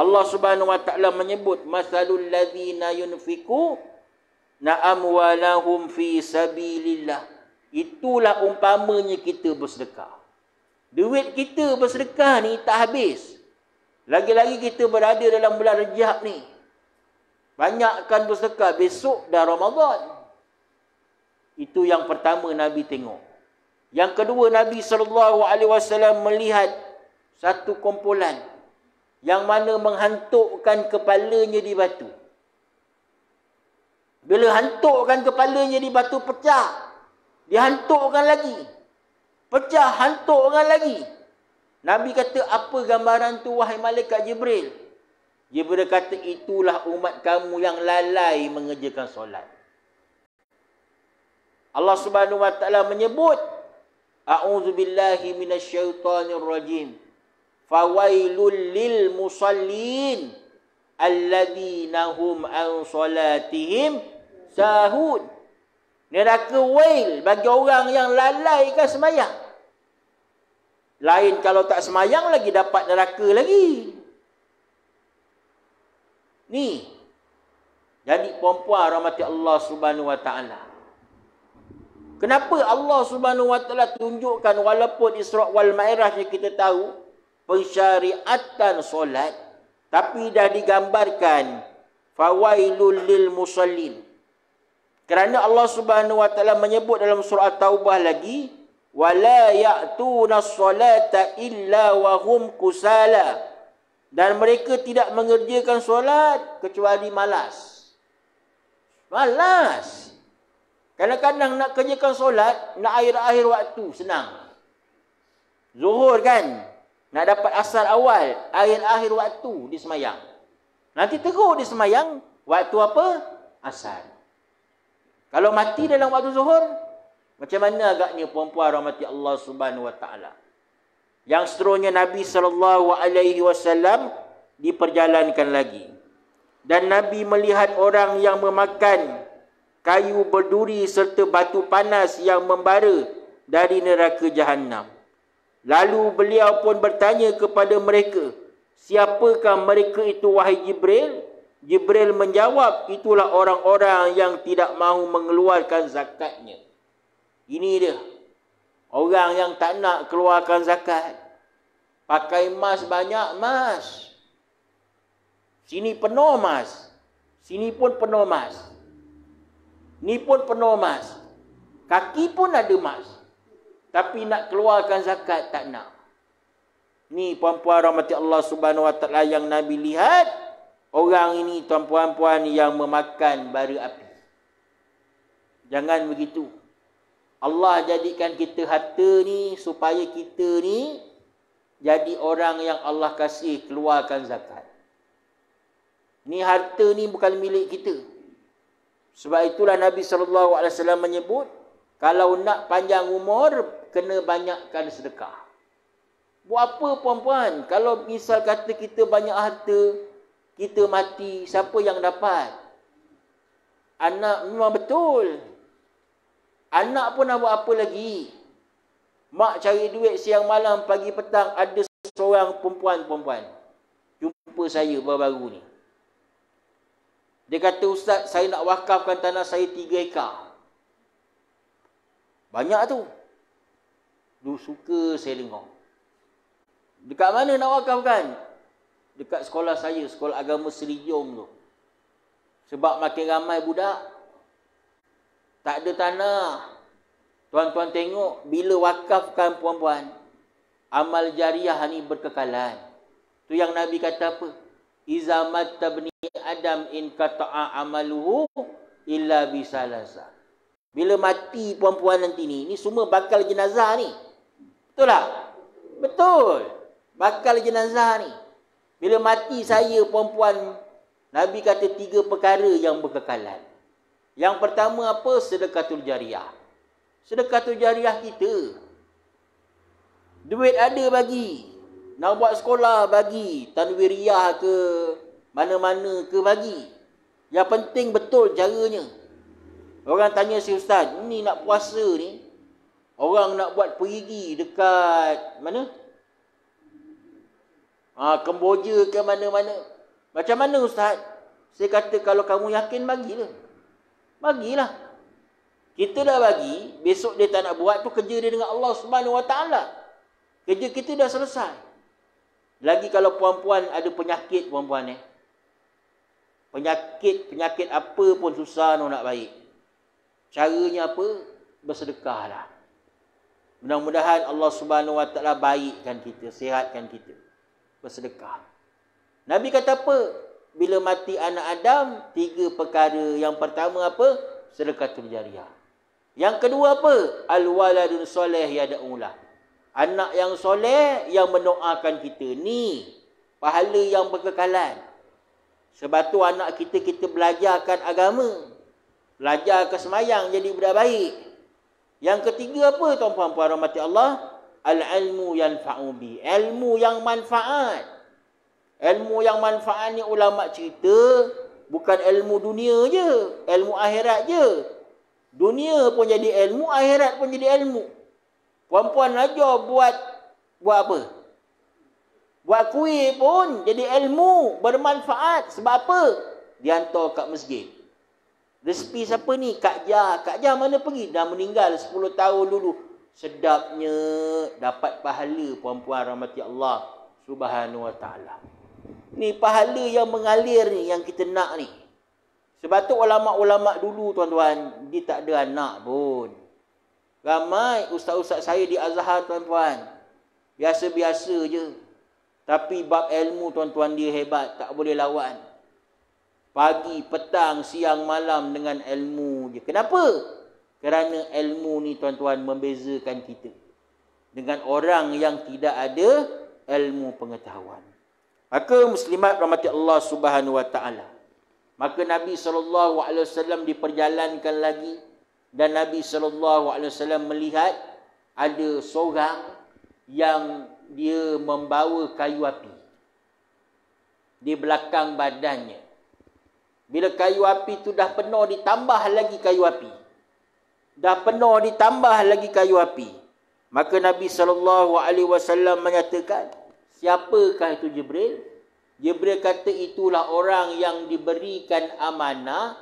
Allah Subhanahu wa taala menyebut masalul ladzina yunfiquna amwalahum fi sabilillah. Itulah umpamanya kita bersedekah. Duit kita bersedekah ni tak habis. Lagi-lagi kita berada dalam bulan Rejab ni. Banyakkan bersedekah, besok dah Ramadan. Itu yang pertama Nabi tengok. Yang kedua, Nabi SAW melihat satu kumpulan yang mana menghantukkan kepalanya di batu. Bila hantukkan kepalanya di batu, pecah. Dihantukkan lagi. Pecah, hantukkan lagi. Nabi kata, apa gambaran tu wahai malaikat Jibril? Jibril kata, itulah umat kamu yang lalai mengerjakan solat. Allah Subhanahu wa taala menyebut, a'udzubillahi minasyaitonir rajim. Fawailul lil musallin alladzina hum an salatihim sahun. Neraka wail bagi orang yang lalaikan sembahyang. Lain kalau tak sembahyang lagi dapat neraka lagi. Ni. Jadi puan-puan rahmati Allah Subhanahu wa taala. Kenapa Allah Subhanahu wa taala tunjukkan walaupun Isra wal Mi'raj kita tahu pensyariatan solat, tapi dah digambarkan fawailul lil musallin. Kerana Allah Subhanahu wa taala menyebut dalam surah Taubah lagi, wala ya'tuna as-salata illa wa hum kusala. Dan mereka tidak mengerjakan solat kecuali malas. Malas. Kadang-kadang nak kerjakan solat, nak akhir-akhir waktu, senang. Zuhur kan, nak dapat asar awal, akhir-akhir waktu di semayang. Nanti teruk di semayang, waktu apa? Asar. Kalau mati dalam waktu zuhur, macam mana agaknya puan-puan rahmati Allah Subhanahu wa taala. Yang seterusnya Nabi SAW diperjalankan lagi. Dan Nabi melihat orang yang memakan kayu berduri serta batu panas yang membara dari neraka Jahannam. Lalu beliau pun bertanya kepada mereka, siapakah mereka itu wahai Jibril? Jibril menjawab, itulah orang-orang yang tidak mahu mengeluarkan zakatnya. Ini dia. Orang yang tak nak keluarkan zakat. Pakai emas banyak emas. Sini penuh emas. Sini pun penuh emas. Ni pun penuh emas. Kaki pun ada emas. Tapi nak keluarkan zakat tak nak. Ni puan-puan rahmati Allah Subhanahu wa taala yang Nabi lihat. Orang ini tuan-puan yang memakan bara api. Jangan begitu. Allah jadikan kita harta ni supaya kita ni jadi orang yang Allah kasih keluarkan zakat. Ni harta ni bukan milik kita. Sebab itulah Nabi SAW menyebut, kalau nak panjang umur, kena banyakkan sedekah. Buat apa puan-puan? Kalau misal kata kita banyak harta, kita mati, siapa yang dapat? Anak memang betul. Anak pun nak buat apa lagi? Mak cari duit siang malam, pagi petang, ada seorang perempuan jumpa saya baru-baru ni. Dia kata, Ustaz, saya nak wakafkan tanah saya 3 ekar. Banyak tu. Suka saya dengar. Dekat mana nak wakafkan? Dekat sekolah saya, sekolah agama Seri Jom tu. Sebab makin ramai budak, tak ada tanah. Tuan-tuan tengok, bila wakafkan puan-puan, amal jariah ni berkekalan. Tu yang Nabi kata apa? Iza matta bni Adam in qata'a amaluhu illa bisalasa. Bila mati puan-puan nanti ni semua bakal jenazah ni. Betul tak? Betul. Bakal jenazah ni. Bila mati saya puan-puan, Nabi kata 3 perkara yang berkekalan. Yang pertama apa? Sedekatul jariah. Sedekatul jariah kita. Duit ada bagi. Nak buat sekolah bagi. Tanwiriyah ke mana-mana ke bagi. Yang penting betul caranya. Orang tanya si Ustaz, ni nak puasa ni, orang nak buat perigi dekat mana? Kemboja ke mana-mana. Macam mana Ustaz? Saya kata kalau kamu yakin bagilah. Bagilah. Kita dah bagi, besok dia tak nak buat tu kerja dia dengan Allah Subhanahu Wa Taala. Kerja kita dah selesai. Lagi kalau puan-puan ada penyakit puan-puan Penyakit apa pun susah nak baik. Caranya apa? Bersedekahlah. Mudah-mudahan Allah Subhanahu Wa Taala baikkan kita, sihatkan kita. Bersedekah. Nabi kata apa? Bila mati anak Adam, 3 perkara. Yang pertama apa? Sedekatul jariah. Yang kedua apa? Al-waladun soleh yad'ulah. Anak yang soleh yang mendoakan kita. Ni pahala yang berkekalan. Sebab tu anak kita belajarkan agama. Belajar kesemayang jadi budak baik. Yang ketiga apa tuan-puan puan rahmati Allah? Al-ilmu yanfa'u bi. Ilmu yang manfaat. Ilmu yang manfaat ni ulama cerita bukan ilmu dunia je, ilmu akhirat je. Dunia pun jadi ilmu, akhirat pun jadi ilmu. Puan-puan ajar buat apa? Buat kuih pun jadi ilmu, bermanfaat. Sebab apa? Dihantar kat masjid. Resipi siapa ni? Kak Jah. Kak Jah mana pergi? Dah meninggal 10 tahun dulu. Sedapnya dapat pahala puan-puan rahmati Allah Subhanahu Wa Taala. Ni pahala yang mengalir ni yang kita nak ni. Sebab tu ulama-ulama dulu tuan-tuan, dia tak ada anak pun. Ramai ustaz-ustaz saya di Azhar tuan-tuan, biasa-biasa je. Tapi bab ilmu tuan-tuan dia hebat, tak boleh lawan. Pagi, petang, siang, malam dengan ilmu je. Kenapa? Kerana ilmu ni tuan-tuan membezakan kita dengan orang yang tidak ada ilmu pengetahuan. Maka muslimat rahmati Allah Subhanahu Wa Taala. Maka Nabi SAW diperjalankan lagi. Dan Nabi SAW melihat ada seorang yang dia membawa kayu api di belakang badannya. Bila kayu api tu dah penuh, ditambah lagi kayu api. Dah penuh, ditambah lagi kayu api. Maka Nabi SAW menyatakan, siapakah itu Jibril? Jibril kata itulah orang yang diberikan amanah.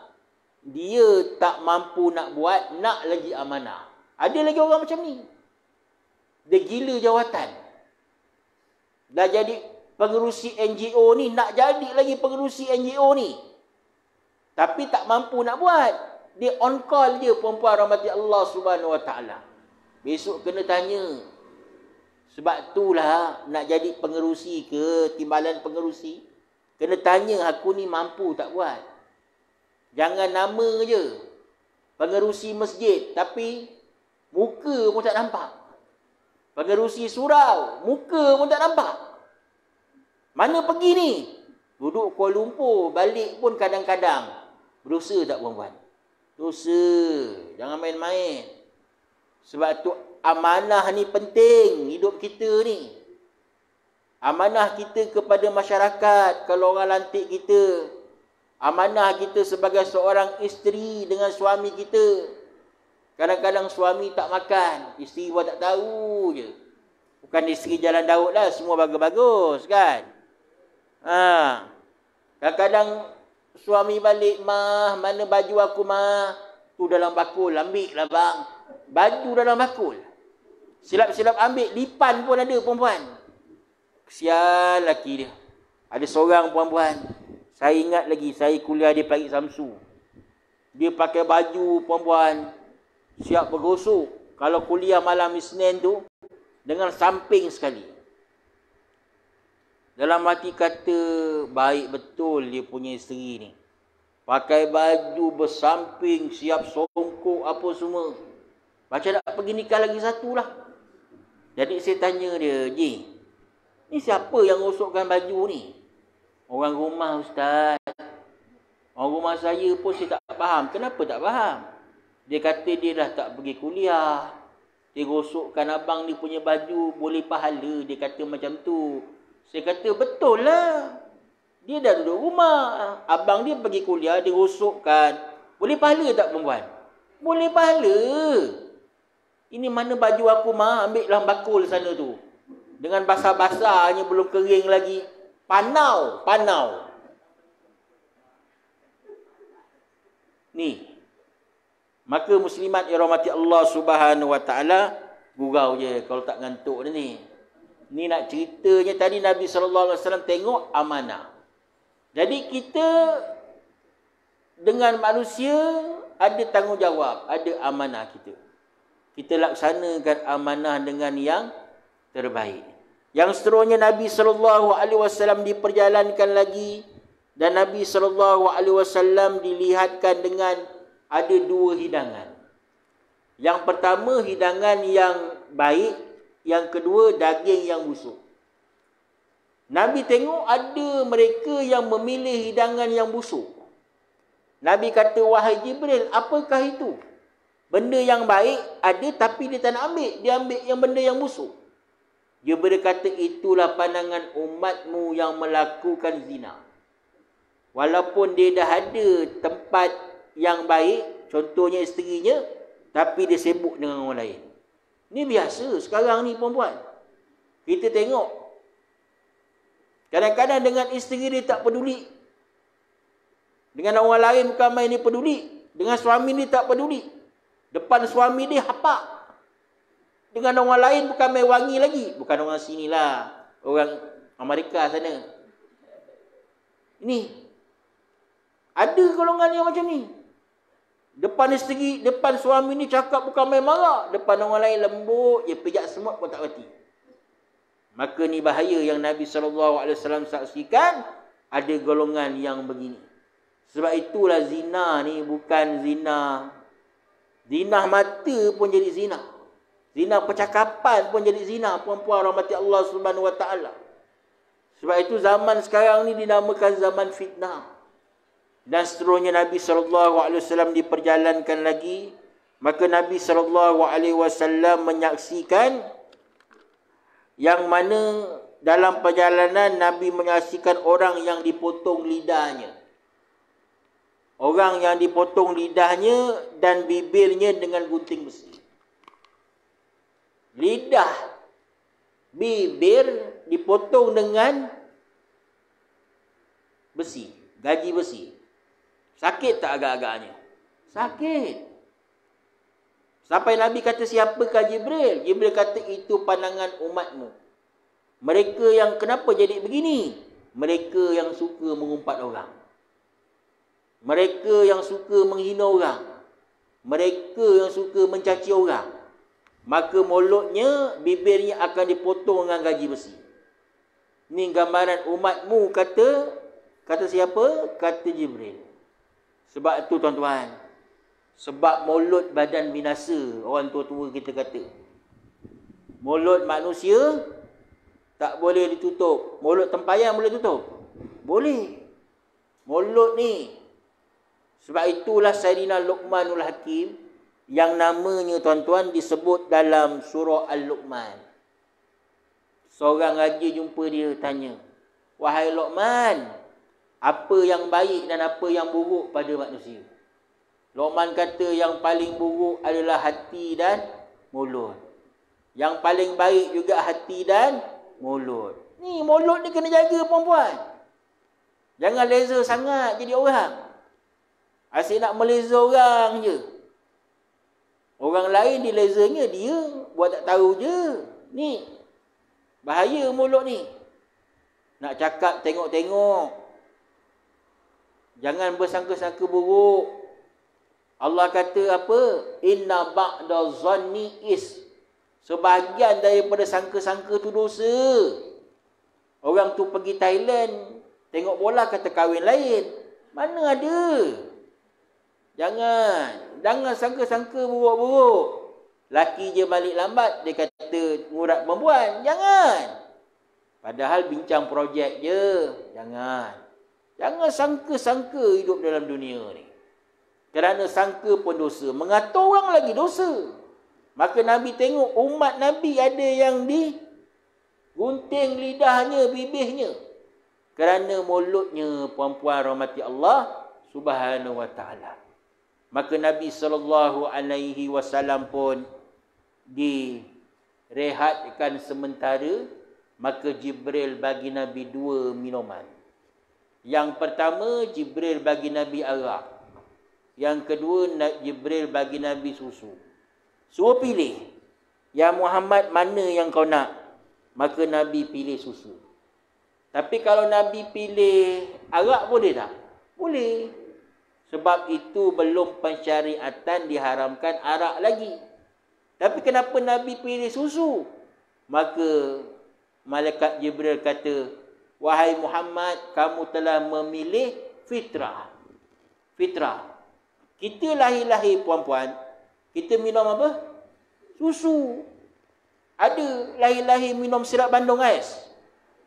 Dia tak mampu nak buat, nak lagi amanah. Ada lagi orang macam ni. Dia gila jawatan. Dah jadi pengerusi NGO ni, nak jadi lagi pengerusi NGO ni. Tapi tak mampu nak buat. Dia on call je puan-puan rahmati Allah Subhanahu Wa Taala. Besok kena tanya. Sebab itulah nak jadi pengerusi ke, timbalan pengerusi, kena tanya aku ni mampu tak buat. Jangan nama je pengerusi masjid, tapi Muka pun tak nampak. Pengerusi surau, muka pun tak nampak. Mana pergi ni? Duduk Kuala Lumpur, balik pun kadang-kadang. Berdosa tak puan-puan? Dosa. Jangan main-main. Sebab tu amanah ni penting hidup kita ni. Amanah kita kepada masyarakat, kalau orang lantik kita. Amanah kita sebagai seorang isteri dengan suami kita. Kadang-kadang suami tak makan, isteri pun tak tahu je. Bukan isteri jalan Daud lah, semua bagus-bagus kan. Kadang-kadang suami balik, mah, mana baju aku mah? Tu dalam bakul, ambil lah bang. Baju dalam bakul. Silap-silap ambil, lipan pun ada perempuan. Kesian lelaki dia. Ada seorang perempuan. Saya ingat lagi, saya kuliah di Pagi Samsu. Dia pakai baju perempuan, siap bergosok. Kalau kuliah malam Isnin tu, dengan samping sekali. Dalam hati kata, baik betul dia punya isteri ni. Pakai baju bersamping, siap songkok apa semua. Macam nak pergi nikah lagi satu lah. Jadi saya tanya dia, Ji, ni siapa yang gosokkan baju ni? Orang rumah ustaz. Orang rumah saya pun saya tak faham. Kenapa tak faham? Dia kata dia dah tak pergi kuliah. Dia gosokkan abang dia punya baju, boleh pahala. Dia kata macam tu. Saya kata betul lah. Dia dah duduk rumah. Abang dia pergi kuliah, dia gosokkan. Boleh pahala tak perempuan? Boleh pahala. Ini mana baju aku mah, ambil dalam bakul sana tu. Dengan basah-basahnya belum kering lagi. Panau. Ni. Maka muslimat yang rahmati Allah Subhanahu Wa Taala, gurau je kalau tak ngantuk ni. Ni nak ceritanya tadi Nabi sallallahu alaihi wasallam tengok amanah. Jadi kita dengan manusia ada tanggungjawab, ada amanah kita. Kita laksanakan amanah dengan yang terbaik. Yang seterusnya Nabi SAW diperjalankan lagi. Dan Nabi SAW dilihatkan dengan ada dua hidangan. Yang pertama hidangan yang baik. Yang kedua daging yang busuk. Nabi tengok ada mereka yang memilih hidangan yang busuk. Nabi kata, wahai Jibril, apakah itu? Benda yang baik ada tapi dia tak nak ambil. Dia ambil yang benda yang busuk. Dia berkata, itulah pandangan umatmu yang melakukan zina. Walaupun dia dah ada tempat yang baik, contohnya isterinya, tapi dia sibuk dengan orang lain. Ini biasa sekarang ni perempuan. Kita tengok. Kadang-kadang dengan isteri dia tak peduli. Dengan orang lain bukan main dia peduli. Dengan suami dia tak peduli. Depan suami dia hapak. Dengan orang lain bukan main wangi lagi. Bukan orang sini lah. Orang Amerika sana. Ini. Ada golongan yang macam ni. Depan isteri, depan suami ni cakap bukan main marah. Depan orang lain lembut. Dia pijak semut pun tak berhenti. Maka ni bahaya yang Nabi SAW saksikan. Ada golongan yang begini. Sebab itulah zina ni bukan zina. Zina mata pun jadi zina. Zina percakapan pun jadi zina. Puan-puan rahmati Allah Subhanahu Wa Taala. Sebab itu zaman sekarang ni dinamakan zaman fitnah. Dan seterusnya Nabi SAW diperjalankan lagi. Maka Nabi SAW menyaksikan yang mana dalam perjalanan Nabi menyaksikan orang yang dipotong lidahnya. Orang yang dipotong lidahnya dan bibirnya dengan gunting besi. Lidah, bibir dipotong dengan besi, gaji besi. Sakit tak agak-agaknya? Sakit. Sampai Nabi kata, siapakah Jibril? Jibril kata, itu pandangan umatmu. Mereka yang kenapa jadi begini? Mereka yang suka mengumpat orang. Mereka yang suka menghina orang. Mereka yang suka mencaci orang. Maka mulutnya, bibirnya akan dipotong dengan gaji besi. Ini gambaran umatmu, kata siapa? Kata Jibril. Sebab itu tuan-tuan, Sebab mulut badan binasa, orang tua-tua kita kata. Mulut manusia tak boleh ditutup. Mulut tempayan boleh tutup? Boleh. Mulut ni. Sebab itulah Sayyidina Luqmanul Hakim yang namanya tuan-tuan disebut dalam surah Al-Luqman. Seorang raja jumpa dia tanya, "Wahai Luqman, apa yang baik dan apa yang buruk pada manusia?" Luqman kata yang paling buruk adalah hati dan mulut. Yang paling baik juga hati dan mulut. Ni mulut ni kena jaga perempuan. Jangan leza sangat jadi orang. Asyik nak meleza orang je. Orang lain dilezanya, dia buat tak tahu je. Ni bahaya mulut ni. Nak cakap tengok-tengok. Jangan bersangka-sangka buruk. Allah kata apa? Inna ba'da zanni is. Sebahagian daripada sangka-sangka tu dosa. Orang tu pergi Thailand, tengok bola kata kahwin lain. Mana ada? Jangan sangka-sangka buruk-buruk. Laki je balik lambat, dia kata ngurat perempuan. Jangan. Padahal bincang projek je. Jangan sangka-sangka hidup dalam dunia ni. Kerana sangka pun dosa. Mengatur orang lagi dosa. Maka Nabi tengok umat Nabi ada yang digunting lidahnya, bibirnya. Kerana mulutnya perempuan rahmati Allah Subhanahu wa ta'ala. Maka Nabi SAW pun direhatkan sementara. Maka Jibril bagi Nabi 2 minuman. Yang pertama, Jibril bagi Nabi arak. Yang kedua, Jibril bagi Nabi susu. Suruh pilih. Ya Muhammad, mana yang kau nak? Maka Nabi pilih susu. Tapi kalau Nabi pilih arak boleh tak? Boleh. Sebab itu belum pensyariatan diharamkan arak lagi. Tapi kenapa Nabi pilih susu? Maka Malaikat Jibril kata, "Wahai Muhammad, kamu telah memilih fitrah." Fitrah. Kita lahir-lahir perempuan, kita minum apa? Susu. Ada lahir-lahir minum sirap bandung ais.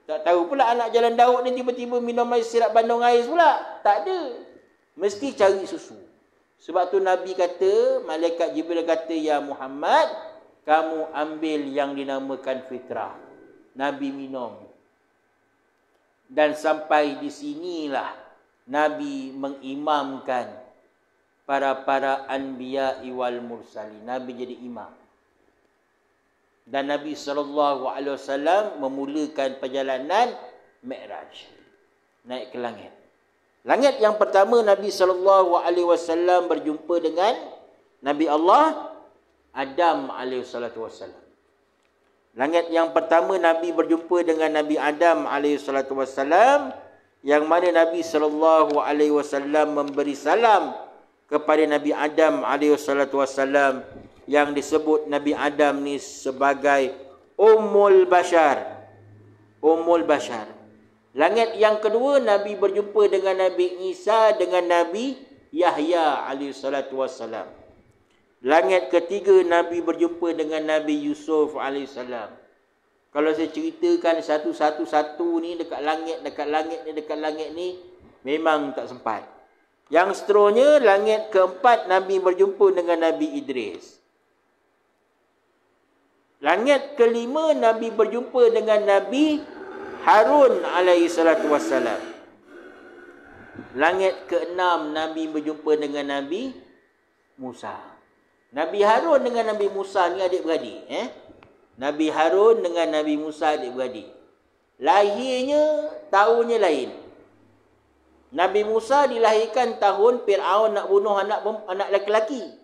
Tak tahu pula anak jalan Daud ni tiba-tiba minum sirap bandung ais pula. Tak ada. Mesti cari susu. Sebab tu Nabi kata, Malaikat Jibril kata, "Ya Muhammad, kamu ambil yang dinamakan fitrah." Nabi minum. Dan sampai di sinilah Nabi mengimamkan para anbiya wal mursalin. Nabi jadi imam. Dan Nabi SAW memulakan perjalanan Mi'raj. Naik ke langit. Langit yang pertama, Nabi SAW berjumpa dengan Nabi Allah Adam AS. Langit yang pertama, Nabi berjumpa dengan Nabi Adam AS. Yang mana Nabi SAW memberi salam kepada Nabi Adam AS, yang disebut Nabi Adam ni sebagai Ummul Bashar. Ummul Bashar. Langit yang kedua, Nabi berjumpa dengan Nabi Isa dengan Nabi Yahya AS. Langit ketiga, Nabi berjumpa dengan Nabi Yusuf AS. Kalau saya ceritakan satu-satu ni dekat langit ni memang tak sempat. Yang seterusnya, langit keempat, Nabi berjumpa dengan Nabi Idris. Langit kelima, Nabi berjumpa dengan Nabi Harun AS. Langit keenam, Nabi berjumpa dengan Nabi Musa. Nabi Harun dengan Nabi Musa ni adik-beradik. Nabi Harun dengan Nabi Musa adik-beradik. Lahirnya tahunnya lain. Nabi Musa dilahirkan tahun Fir'aun nak bunuh anak lelaki.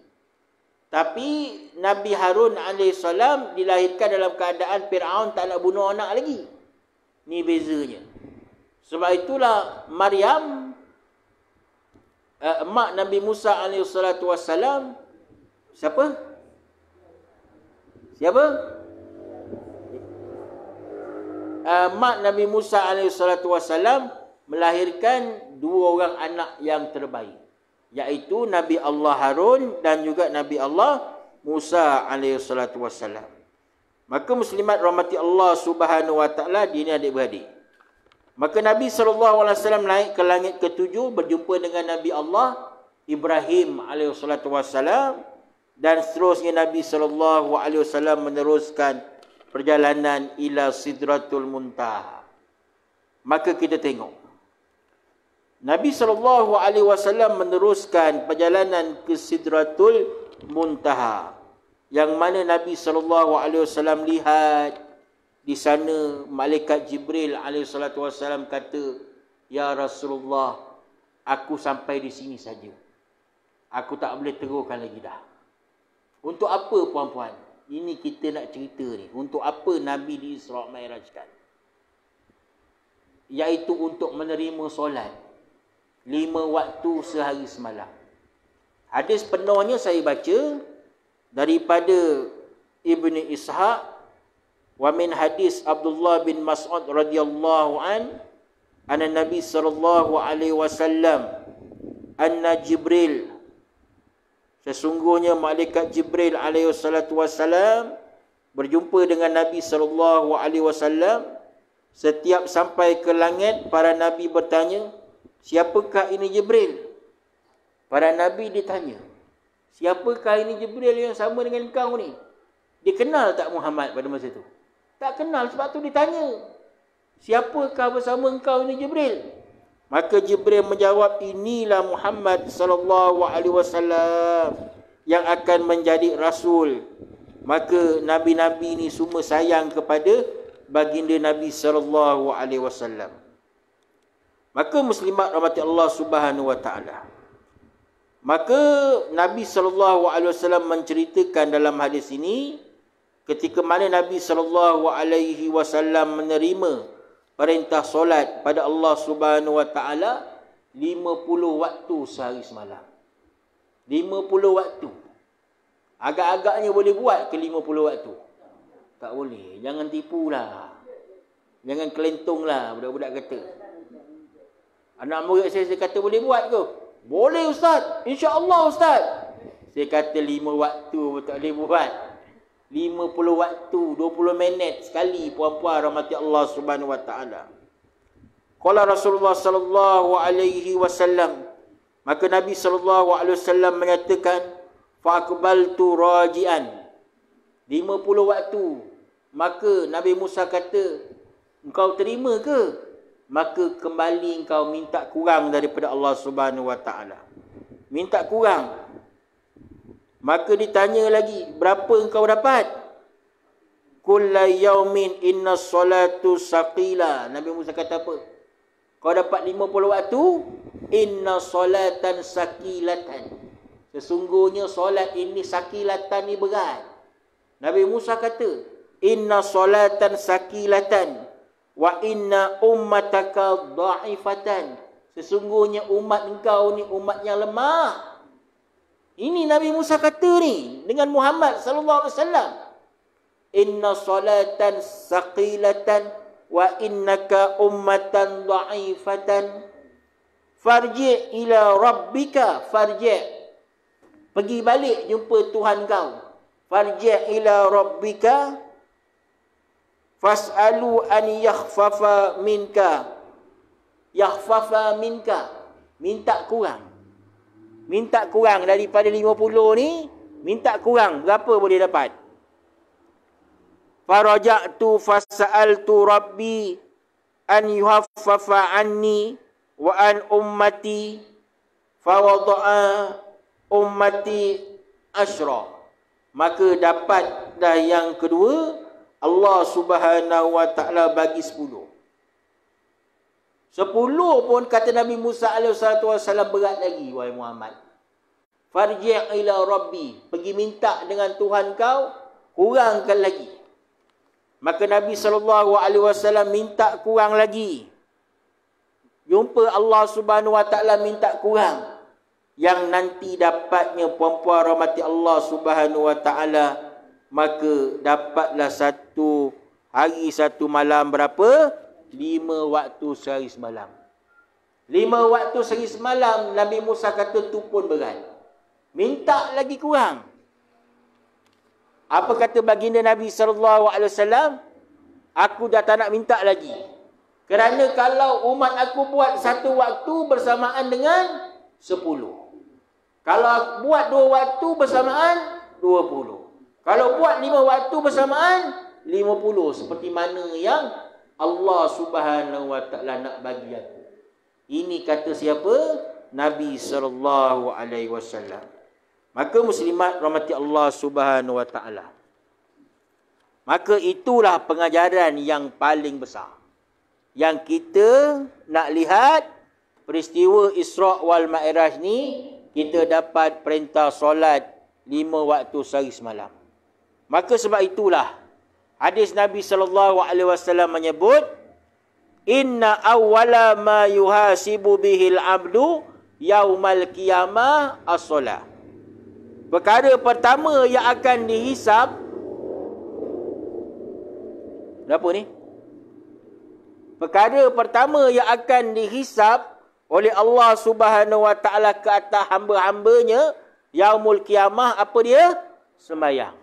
Tapi Nabi Harun AS dilahirkan dalam keadaan Fir'aun tak nak bunuh anak lagi. Ni bezanya. Sebab itulah Maryam, mak Nabi Musa AS, siapa? Mak Nabi Musa AS melahirkan 2 orang anak yang terbaik. iaitu Nabi Allah Harun dan juga Nabi Allah Musa alaihi salatu wassalam. Maka muslimat rahmati Allah Subhanahu wa taala, dini adik-beradik. Maka Nabi SAW naik ke langit ketujuh, berjumpa dengan Nabi Allah Ibrahim AS, dan seterusnya Nabi SAW meneruskan perjalanan ila Sidratul Muntaha. Maka kita tengok Nabi SAW meneruskan perjalanan ke Sidratul Muntaha, yang mana Nabi SAW lihat di sana malaikat Jibril AS kata, "Ya Rasulullah, aku sampai di sini saja. Aku tak boleh teruskan lagi dah." Untuk apa puan-puan? Ini kita nak cerita ni. Untuk apa Nabi di Isra' Mi'rajkan? Iaitu untuk menerima solat 5 waktu sehari semalam. Hadis penuhnya saya baca daripada Ibni Ishaq, wa min hadis Abdullah bin Mas'ud radhiyallahu anna Nabi sallallahu alaihi wasallam anna Jibril, sesungguhnya malaikat Jibril alaihi salatu wasallam berjumpa dengan Nabi sallallahu alaihi wasallam. Setiap sampai ke langit, para nabi bertanya, "Siapakah ini Jibril?" Para nabi ditanya, "Siapakah ini Jibril yang sama dengan kau ni?" Dia kenal tak Muhammad pada masa itu? Tak kenal, sebab tu ditanya, "Siapakah bersama engkau ini Jibril?" Maka Jibril menjawab, "Inilah Muhammad sallallahu alaihi wasallam yang akan menjadi rasul." Maka nabi-nabi ni semua sayang kepada baginda Nabi sallallahu alaihi wasallam. Maka muslimat rahmati Allah Subhanahu wa taala. Maka Nabi sallallahu alaihi wasallam menceritakan dalam hadis ini, ketika mana Nabi SAW menerima perintah solat pada Allah Subhanahu Wa Taala 50 waktu sehari semalam. 50 waktu. Agak-agaknya boleh buat ke 50 waktu? Tak boleh. Jangan tipulah. Jangan kelentonglah budak-budak kata. Anak murid saya kata boleh buat ke? Boleh Ustaz. InsyaAllah Ustaz. Saya kata 5 waktu tak boleh buat. 50 waktu, 20 minit sekali puan-puan rahmati Allah Subhanahu wa taala. Qala Rasulullah sallallahu alaihi wasallam, maka Nabi sallallahu alaihi wasallam menyatakan, fa aqbaltu raji'an. 50 waktu. Maka Nabi Musa kata, "Engkau terima ke?" Maka kembali engkau minta kurang daripada Allah Subhanahu wa taala. Minta kurang. Maka ditanya lagi, "Berapa engkau dapat?" "Kulla yaumin inna salatu saqila." Nabi Musa kata apa? Kau dapat 50 waktu, inna salatan saqilatan. Sesungguhnya solat ini saqilatan, ni berat. Nabi Musa kata, "Inna salatan saqilatan wa inna ummataka dha'ifatan." Sesungguhnya umat engkau ni umat yang lemah. Ini Nabi Musa kata ni dengan Muhammad sallallahu alaihi wasallam. Inna salatan saqilatan wa innaka ummatan dha'ifatan. Farji' ila rabbika, farji'. Pergi balik jumpa Tuhan kau. Farji' ila rabbika fas'alu an yakhfafa minka. Yakhfafa minka. Minta kurang. Minta kurang daripada 50 ni, minta kurang. Berapa boleh dapat? Faraja'tu fasa'altu rabbi an yuhaffafa anni wa an ummati fawada'a ummati asyra. Maka dapat dah yang kedua, Allah Subhanahu wa taala bagi 10. 10 pun kata Nabi Musa AS berat lagi, wahai Muhammad. Farji' ila rabbi, pergi minta dengan Tuhan kau, kurangkan lagi. Maka Nabi SAW minta kurang lagi. Jumpa Allah Subhanahu wa taala minta kurang. Yang nanti dapatnya puan-puan rahmati Allah Subhanahu wa taala, maka dapatlah satu hari satu malam berapa? 5 waktu sehari semalam. 5 waktu sehari semalam, Nabi Musa kata tu pun berat. Minta lagi kurang. Apa kata baginda Nabi SAW? Aku dah tak nak minta lagi. Kerana kalau umat aku buat 1 waktu bersamaan dengan 10. Kalau buat 2 waktu bersamaan, 20. Kalau buat 5 waktu bersamaan, 50. Seperti mana yang Allah Subhanahu Wa Taala nak bagi aku. Ini kata siapa? Nabi SAW. Maka muslimat rahmati Allah Subhanahu Wa Taala. Maka itulah pengajaran yang paling besar. Yang kita nak lihat peristiwa Isra' wal Mi'raj ni, kita dapat perintah solat 5 waktu sehari semalam. Maka sebab itulah hadis Nabi SAW menyebut, inna awwala ma yuhasibu bihil abdu yaumal qiyamah as-solah. Perkara pertama yang akan dihisap, berapa ni? Perkara pertama yang akan dihisap oleh Allah Subhanahu Wa Taala ke atas hamba-hambanya yaumul qiyamah, apa dia? Sembahyang.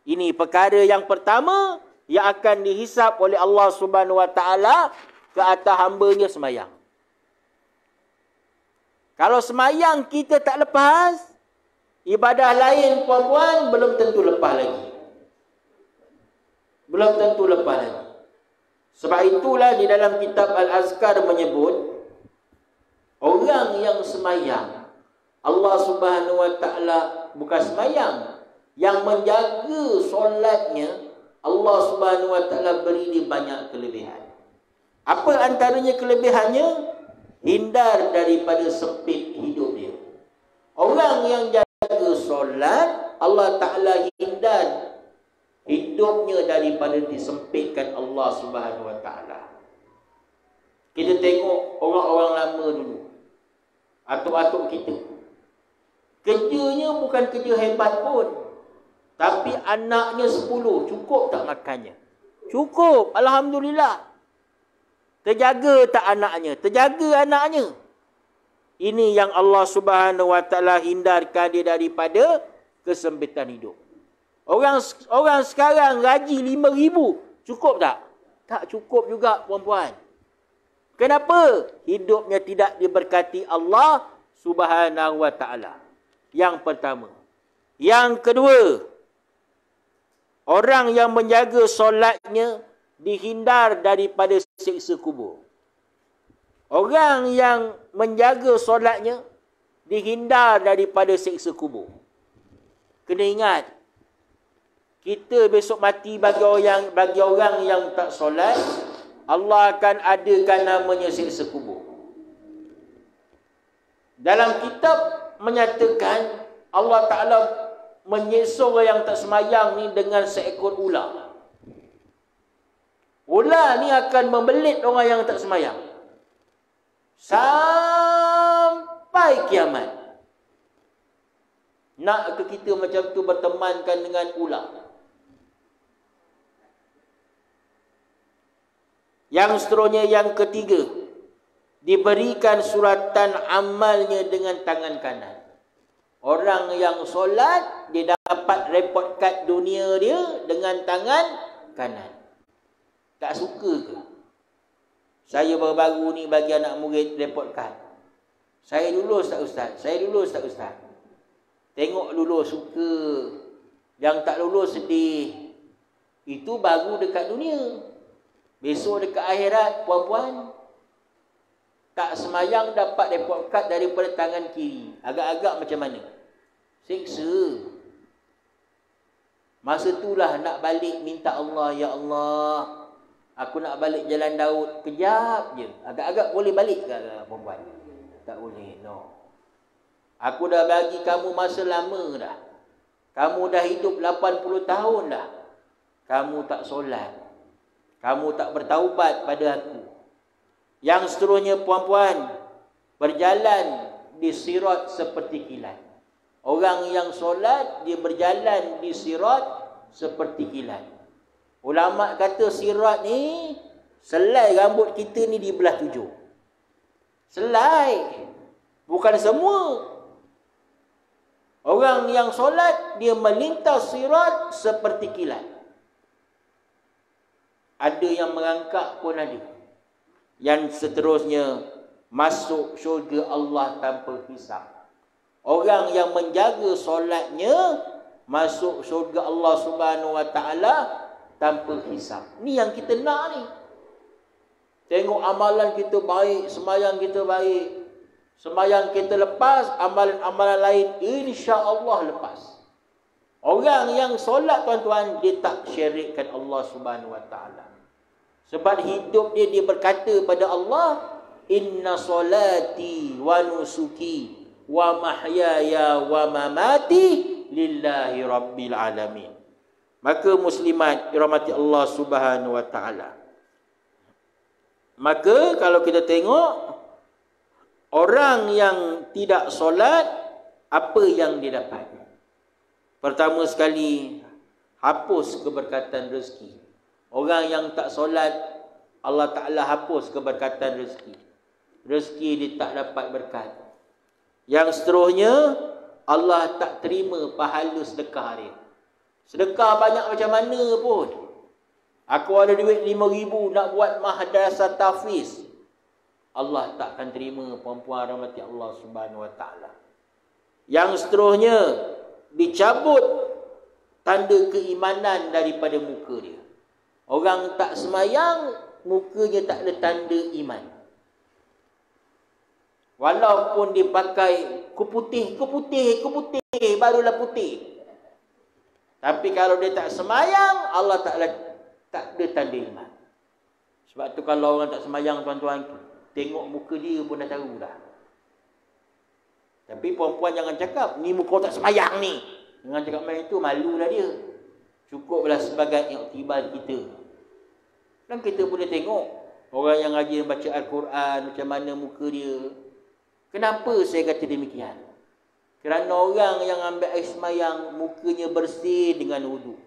Ini perkara yang pertama yang akan dihisap oleh Allah Subhanahu Wa Taala ke atas hambanya, sembahyang. Kalau sembahyang kita tak lepas, ibadah lain puan-puan belum tentu lepas lagi. Belum tentu lepas lagi. Sebab itulah di dalam kitab Al-Azkar menyebut, orang yang sembahyang, Allah Subhanahu Wa Taala bukan sembahyang, yang menjaga solatnya, Allah Subhanahu Wa Taala beri dia banyak kelebihan. Apa antaranya kelebihannya? Hindar daripada sempit hidup dia. Orang yang jaga solat, Allah Ta'ala hindar hidupnya daripada disempitkan Allah Subhanahu Wa Ta'ala. Kita tengok orang-orang lama dulu, atuk-atuk kita, kerjanya bukan kerja hebat pun, tapi anaknya 10, cukup tak makannya? Cukup, Alhamdulillah. Terjaga tak anaknya? Terjaga anaknya. Ini yang Allah Subhanahu Wa Taala hindarkan dia daripada kesempitan hidup. Orang sekarang gaji 5,000, cukup tak? Tak cukup juga, puan-puan. Kenapa? Hidupnya tidak diberkati Allah Subhanahu Wa Taala. Yang pertama. Yang kedua, orang yang menjaga solatnya dihindar daripada siksa kubur. Orang yang menjaga solatnya dihindar daripada siksa kubur. Kena ingat, kita besok mati bagi orang yang tak solat, Allah akan adakan namanya siksa kubur. Dalam kitab menyatakan Allah Ta'ala menyiksa orang yang tak semayang ni dengan seekor ular. Ular ni akan membelit orang yang tak semayang sampai kiamat. Nak ke kita macam tu bertemankan dengan ular? Yang seterusnya, yang ketiga, diberikan suratan amalnya dengan tangan kanan. Orang yang solat, dia dapat report kad dunia dia dengan tangan kanan. Tak suka ke? Saya baru-baru ni bagi anak murid report kad. Saya lulus tak ustaz? Saya lulus tak ustaz? Tengok lulus suka. Yang tak lulus sedih. Itu baru dekat dunia. Besok dekat akhirat, puan-puan, tak semayang dapat report kad daripada tangan kiri. Agak-agak macam mana? Siksa. Masa itulah nak balik minta Allah, ya Allah, aku nak balik jalan Daud. Kejap je. Agak-agak boleh balik ke perempuan? Tak boleh. No. Aku dah bagi kamu masa lama dah. Kamu dah hidup 80 tahun dah. Kamu tak solat. Kamu tak bertaubat pada aku. Yang seterusnya, puan-puan, berjalan di sirat seperti kilat. Orang yang solat, dia berjalan di sirat seperti kilat. Ulama kata sirat ni, selai rambut kita ni dibelah 7. Selai. Bukan semua. Orang yang solat, dia melintas sirat seperti kilat. Ada yang merangkak pun ada. Yang seterusnya, masuk syurga Allah tanpa hisab. Orang yang menjaga solatnya, masuk syurga Allah Subhanahu Wa Taala tanpa hisab. Ni yang kita nak ni. Tengok amalan kita baik, sembahyang kita baik. Sembahyang kita lepas, amalan-amalan lain insya-Allah lepas. Orang yang solat tuan-tuan, dia tak syirikkan Allah Subhanahu Wa Taala. Sebab hidup dia berkata pada Allah, inna solati wa nusuki wa mahyaya wa mamati lillahi rabbil alamin. Maka muslimat dirahmati Allah Subhanahu Wa Taala. Maka kalau kita tengok orang yang tidak solat, apa yang dia dapat? Pertama sekali, hapus keberkatan rezeki. Orang yang tak solat, Allah Ta'ala hapus keberkatan rezeki. Rezeki dia tak dapat berkat. Yang seterusnya, Allah tak terima pahala sedekah dia. Sedekah banyak macam mana pun. Aku ada duit 5,000 nak buat madrasah tahfiz. Allah tak akan terima, puan-puan rahmati Allah Subhanahu Wa Taala. Yang seterusnya, dicabut tanda keimanan daripada muka dia. Orang tak semayang, mukanya tak ada tanda iman. Walaupun dia pakai keputih, barulah putih. Tapi kalau dia tak semayang, Allah tak ada tanda iman. Sebab tu kalau orang tak semayang, tuan-tuan, tengok muka dia pun dah tahu dah. Tapi perempuan jangan cakap, ni muka tak semayang ni. Jangan cakap macam itu, malulah dia. Cukuplah sebagai iktibar kita. Dan kita boleh tengok orang yang rajin baca Al-Quran, macam mana muka dia. Kenapa saya kata demikian? Kerana orang yang ambil air semayang, mukanya bersih dengan wuduk.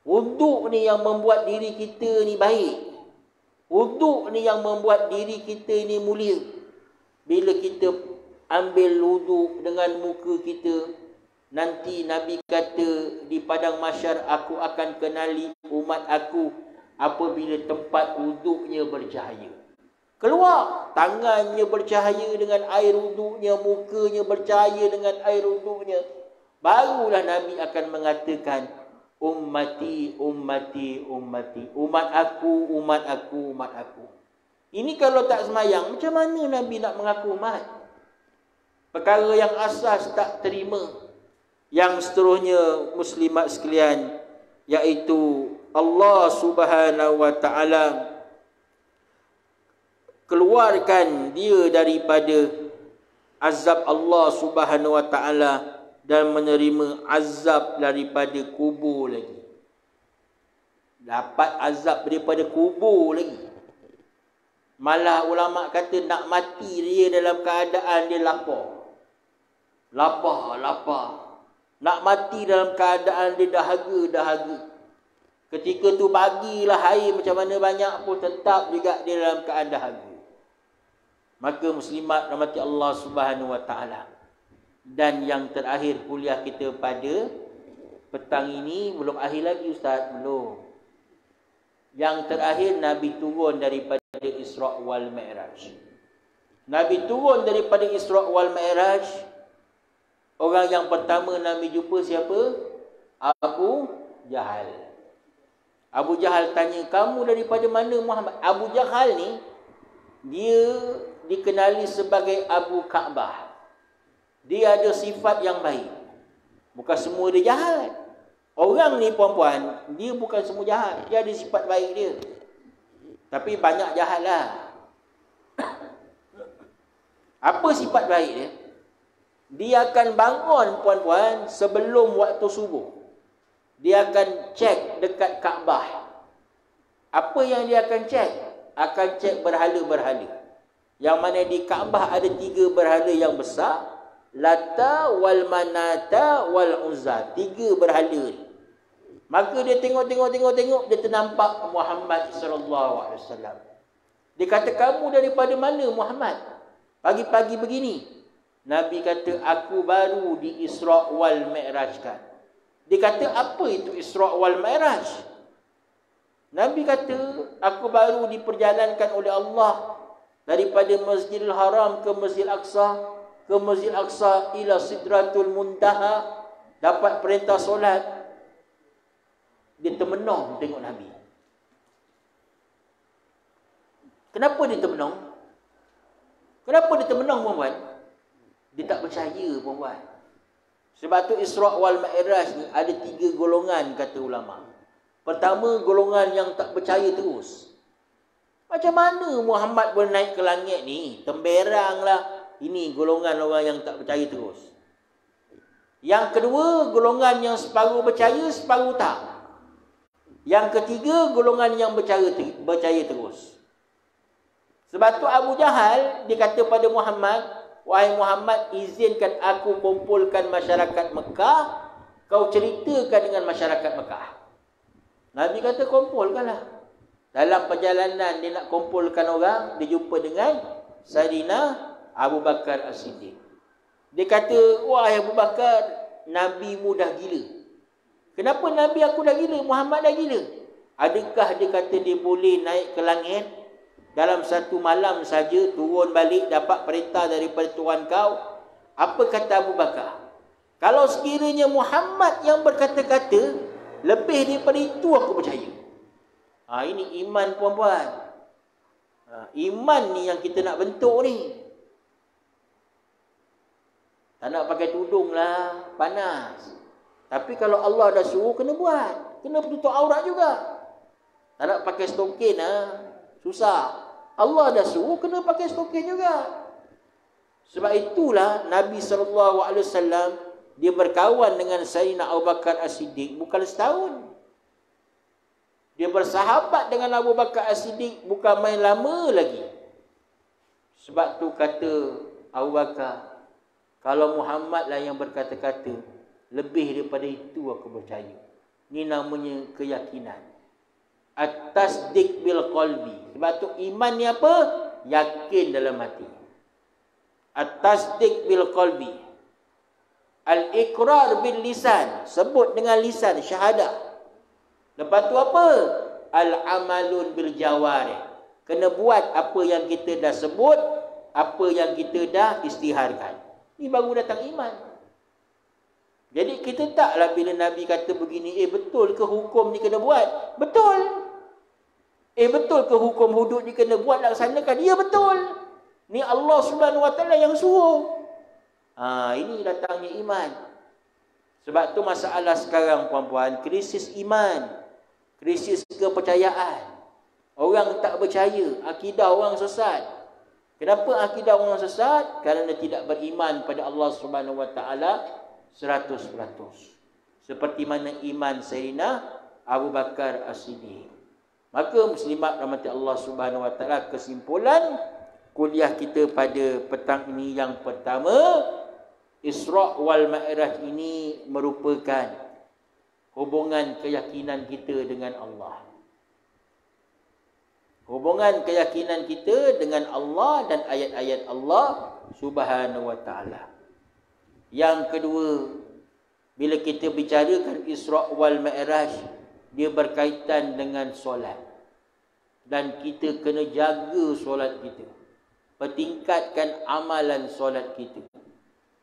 Wuduk ni yang membuat diri kita ni baik. Wuduk ni yang membuat diri kita ni mulia. Bila kita ambil wuduk dengan muka kita, nanti Nabi kata di padang mahsyar, aku akan kenali umat aku apabila tempat wuduknya bercahaya. Keluar, tangannya bercahaya dengan air wuduknya, mukanya bercahaya dengan air wuduknya. Barulah Nabi akan mengatakan, ummati, ummati, ummati. Umat aku, umat aku, umat aku. Ini kalau tak semayang, macam mana Nabi nak mengaku umat? Perkara yang asas tak terima. Yang seterusnya, muslimat sekalian, iaitu Allah Subhanahu Wa Taala keluarkan dia daripada azab Allah Subhanahu Wa Taala dan menerima azab daripada kubur lagi. Dapat azab daripada kubur lagi. Malah ulama kata nak mati dia dalam keadaan dia lapar. Lapar. Nak mati dalam keadaan dia dahaga. Ketika tu bagilah air macam mana banyak pun tetap juga dia dalam keadaan dahaga. Maka muslimat rahmati Allah Subhanahu Wa Taala. Dan yang terakhir kuliah kita pada petang ini, belum akhir lagi Ustaz, belum. Yang terakhir Nabi turun daripada Isra wal Mi'raj. Nabi turun daripada Isra wal Mi'raj. Orang yang pertama Nabi jumpa siapa? Abu Jahal. Abu Jahal tanya, kamu daripada mana Muhammad? Abu Jahal ni, dia dikenali sebagai Abu Ka'bah. Dia ada sifat yang baik. Bukan semua dia jahat. Orang ni puan-puan, dia bukan semua jahat. Dia ada sifat baik dia. Tapi banyak jahat lah. Apa sifat baik dia? Dia akan bangun puan-puan sebelum waktu subuh. Dia akan cek dekat Kaabah. Apa yang dia akan cek? Akan cek berhala-berhala. Yang mana di Kaabah ada 3 berhala yang besar. Lata wal Manata wal Uzza. 3 berhala ni. Maka dia tengok, dia ternampak Muhammad sallallahu alaihi wasallam. Dia kata, kamu daripada mana Muhammad? Pagi-pagi begini. Nabi kata, aku baru di Isra' wal Mi'rajkan. Dia kata, apa itu Isra' wal Mi'raj? Nabi kata, aku baru diperjalankan oleh Allah daripada Masjidil Haram ke Masjid Aqsa, ke Masjid Aqsa ila Sidratul Muntaha, dapat perintah solat. Dia termenung tengok Nabi. Kenapa dia termenung? Kenapa dia termenung, puan-puan? Dia tak percaya, puan-puan. Sebab tu Isra' wal Mi'raj ni ada 3 golongan, kata ulama. Pertama, golongan yang tak percaya terus. Macam mana Muhammad boleh naik ke langit ni? Temberanglah. Ini golongan orang yang tak percaya terus. Yang kedua, golongan yang separuh percaya, separuh tak. Yang ketiga, golongan yang percaya terus. Sebab tu Abu Jahal, dia kata pada Muhammad, wahai Muhammad, izinkan aku kumpulkan masyarakat Mekah, kau ceritakan dengan masyarakat Mekah. Nabi kata, kumpulkanlah. Dalam perjalanan dia nak kumpulkan orang, dia jumpa dengan Sayyidina Abu Bakar As-Siddiq. Dia kata, wahai Abu Bakar, Nabi mu dah gila. Kenapa Nabi aku dah gila? Muhammad dah gila. Adakah dia kata dia boleh naik ke langit dalam satu malam saja, turun balik dapat perintah daripada Tuhan kau? Apa kata Abu Bakar? Kalau sekiranya Muhammad yang berkata-kata, lebih daripada itu aku percaya. Ini iman, puan-puan. Iman ni yang kita nak bentuk ni. Tak nak pakai tudung lah, panas. Tapi kalau Allah dah suruh, kena buat. Kena tutup aurat juga. Tak nak pakai stokin lah, susah. Allah dah suruh, kena pakai stokin juga. Sebab itulah Nabi SAW, dia berkawan dengan Sayyidina Abu Bakar As-Siddiq bukan setahun. Dia bersahabat dengan Abu Bakar As-Siddiq bukan main lama lagi. Sebab tu kata Abu Bakar, kalau Muhammad lah yang berkata-kata, lebih daripada itu aku percaya. Ini namanya keyakinan. At-tasdiq bil qalbi. Sebab tu iman ni apa? Yakin dalam hati. At-tasdiq bil qalbi. Al-iqrar bil lisan. Sebut dengan lisan, syahadah. Lepas tu apa? Al-amalun bil jawarih. Kena buat apa yang kita dah sebut, apa yang kita dah istiharkan. Ini baru datang iman. Jadi kita taklah bila Nabi kata begini, betul ke hukum ni kena buat? Betul. Betul ke hukum hudud ni kena buat, laksanakan? Ya, betul. Ni Allah Subhanahu Wa Taala yang suruh. Ini datangnya iman. Sebab tu masalah sekarang, puan-puan, krisis iman, krisis kepercayaan. Orang tak percaya, akidah orang sesat. Kenapa akidah orang sesat? Kerana tidak beriman pada Allah Subhanahu Wa Taala 100%. Seperti mana iman Sayyidina Abu Bakar As-Siddiq. Maka muslimat rahmati Allah Subhanahu Wa Taala, kesimpulan kuliah kita pada petang ini yang pertama, Isra' wal Mi'raj ini merupakan hubungan keyakinan kita dengan Allah. Hubungan keyakinan kita dengan Allah dan ayat-ayat Allah Subhanahu Wa Taala. Yang kedua, bila kita bicarakan Isra' wal Mi'raj, dia berkaitan dengan solat. Dan kita kena jaga solat kita. Pertingkatkan amalan solat kita.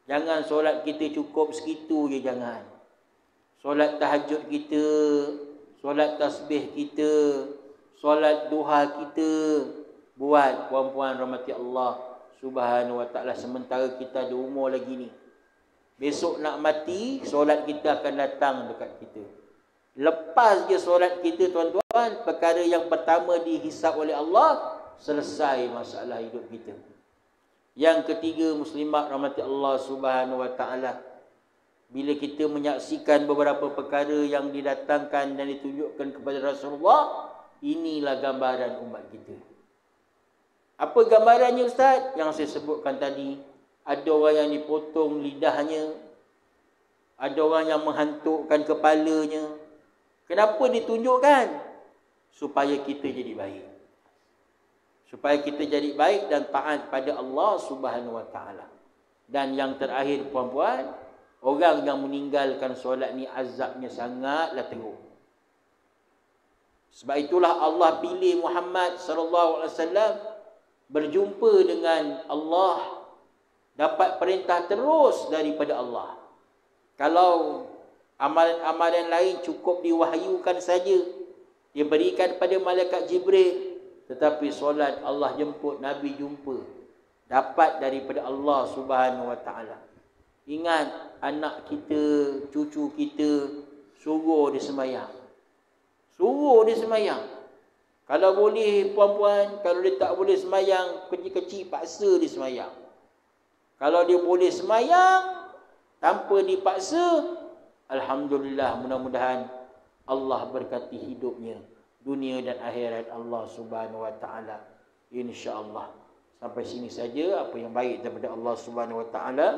Jangan solat kita cukup segitu je, jangan. Solat tahajud kita, solat tasbih kita, solat duha kita, buat, puan-puan rahmati Allah Subhanahu Wa Taala, sementara kita ada umur lagi ni. Besok nak mati, solat kita akan datang dekat kita. Lepas je solat kita, tuan-tuan, perkara yang pertama dihisap oleh Allah, selesai masalah hidup kita. Yang ketiga, muslimat rahmati Allah Subhanahu Wa Taala, bila kita menyaksikan beberapa perkara yang didatangkan dan ditunjukkan kepada Rasulullah, inilah gambaran umat kita. Apa gambarannya, Ustaz? Yang saya sebutkan tadi. Ada orang yang dipotong lidahnya, ada orang yang menghantukkan kepalanya. Kenapa ditunjukkan? Supaya kita jadi baik. supaya kita jadi baik dan taat pada Allah Subhanahu wa taala. Dan yang terakhir puan-puan, orang yang meninggalkan solat ni azabnya sangatlah teruk. Sebab itulah Allah pilih Muhammad sallallahu alaihi wasallam berjumpa dengan Allah, dapat perintah terus daripada Allah. Kalau amalan-amalan lain cukup diwahyukan saja, diberikan pada malaikat Jibril, tetapi solat Allah jemput, Nabi jumpa, dapat daripada Allah Subhanahu wa taala. Ingat, anak kita, cucu kita suruh dia sembahyang. Suruh dia sembahyang. Kalau boleh puan-puan, kalau dia tak boleh sembahyang, kecil-kecil paksa dia sembahyang. Kalau dia boleh sembahyang tanpa dipaksa, alhamdulillah, mudah-mudahan Allah berkati hidupnya, dunia dan akhirat Allah Subhanahu wa taala, insya-Allah. Sampai sini saja apa yang baik daripada Allah Subhanahu wa taala,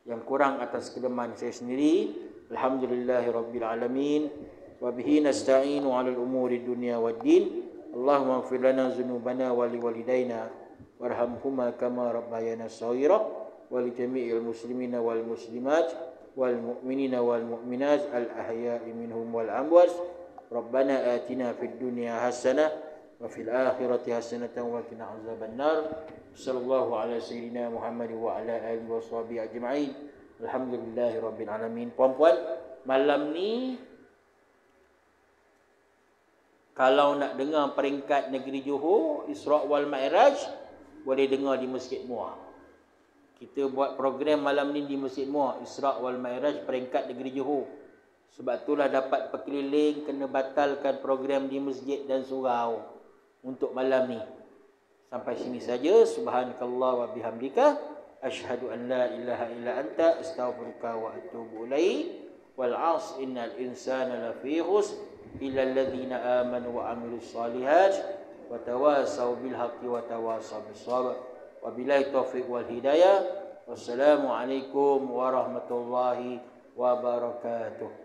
yang kurang atas kelemahan saya sendiri. Alhamdulillahirabbil alamin. Wa bihi nasta'inu 'alal umuri dunya waddin. Allahumma ighfir lana dzunubana wa liwalidayna warhamhuma kama rabbayana shaghira wa li jami'il muslimina wal muslimat wal mu'minina wal mu'minat al ahya'i minhum wal amwat. Rabbana atina fid dunya hasanah wa fil akhirati hasanatan wa qina azabannar. Sallallahu ala sayyidina Muhammad wa ala alihi washabihi ajma'in. Alhamdulillahirabbil alamin. Puan-puan, malam ni kalau nak dengar peringkat negeri Johor Isra' wal Mi'raj, boleh dengar di Masjid Muar. Kita buat program malam ni di Masjid Muar, Isra' wal Mi'raj peringkat negeri Johor. Sebab itulah dapat berkeliling, kena batalkan program di masjid dan surau untuk malam ni. Sampai sini saja. Subhanakallah wa bihamdika, asyhadu an la ilaha illa anta, astaghfiruka wa atubu ilaik. Wal 'asr innal insana lafi khusr illa alladhina amanu wa 'amilus shalihat wa tawasaw bil haqqi wa tawasaw bis sabr. Wabillahi taufiq wal hidayah. Wassalamu alaikum warahmatullahi wabarakatuh.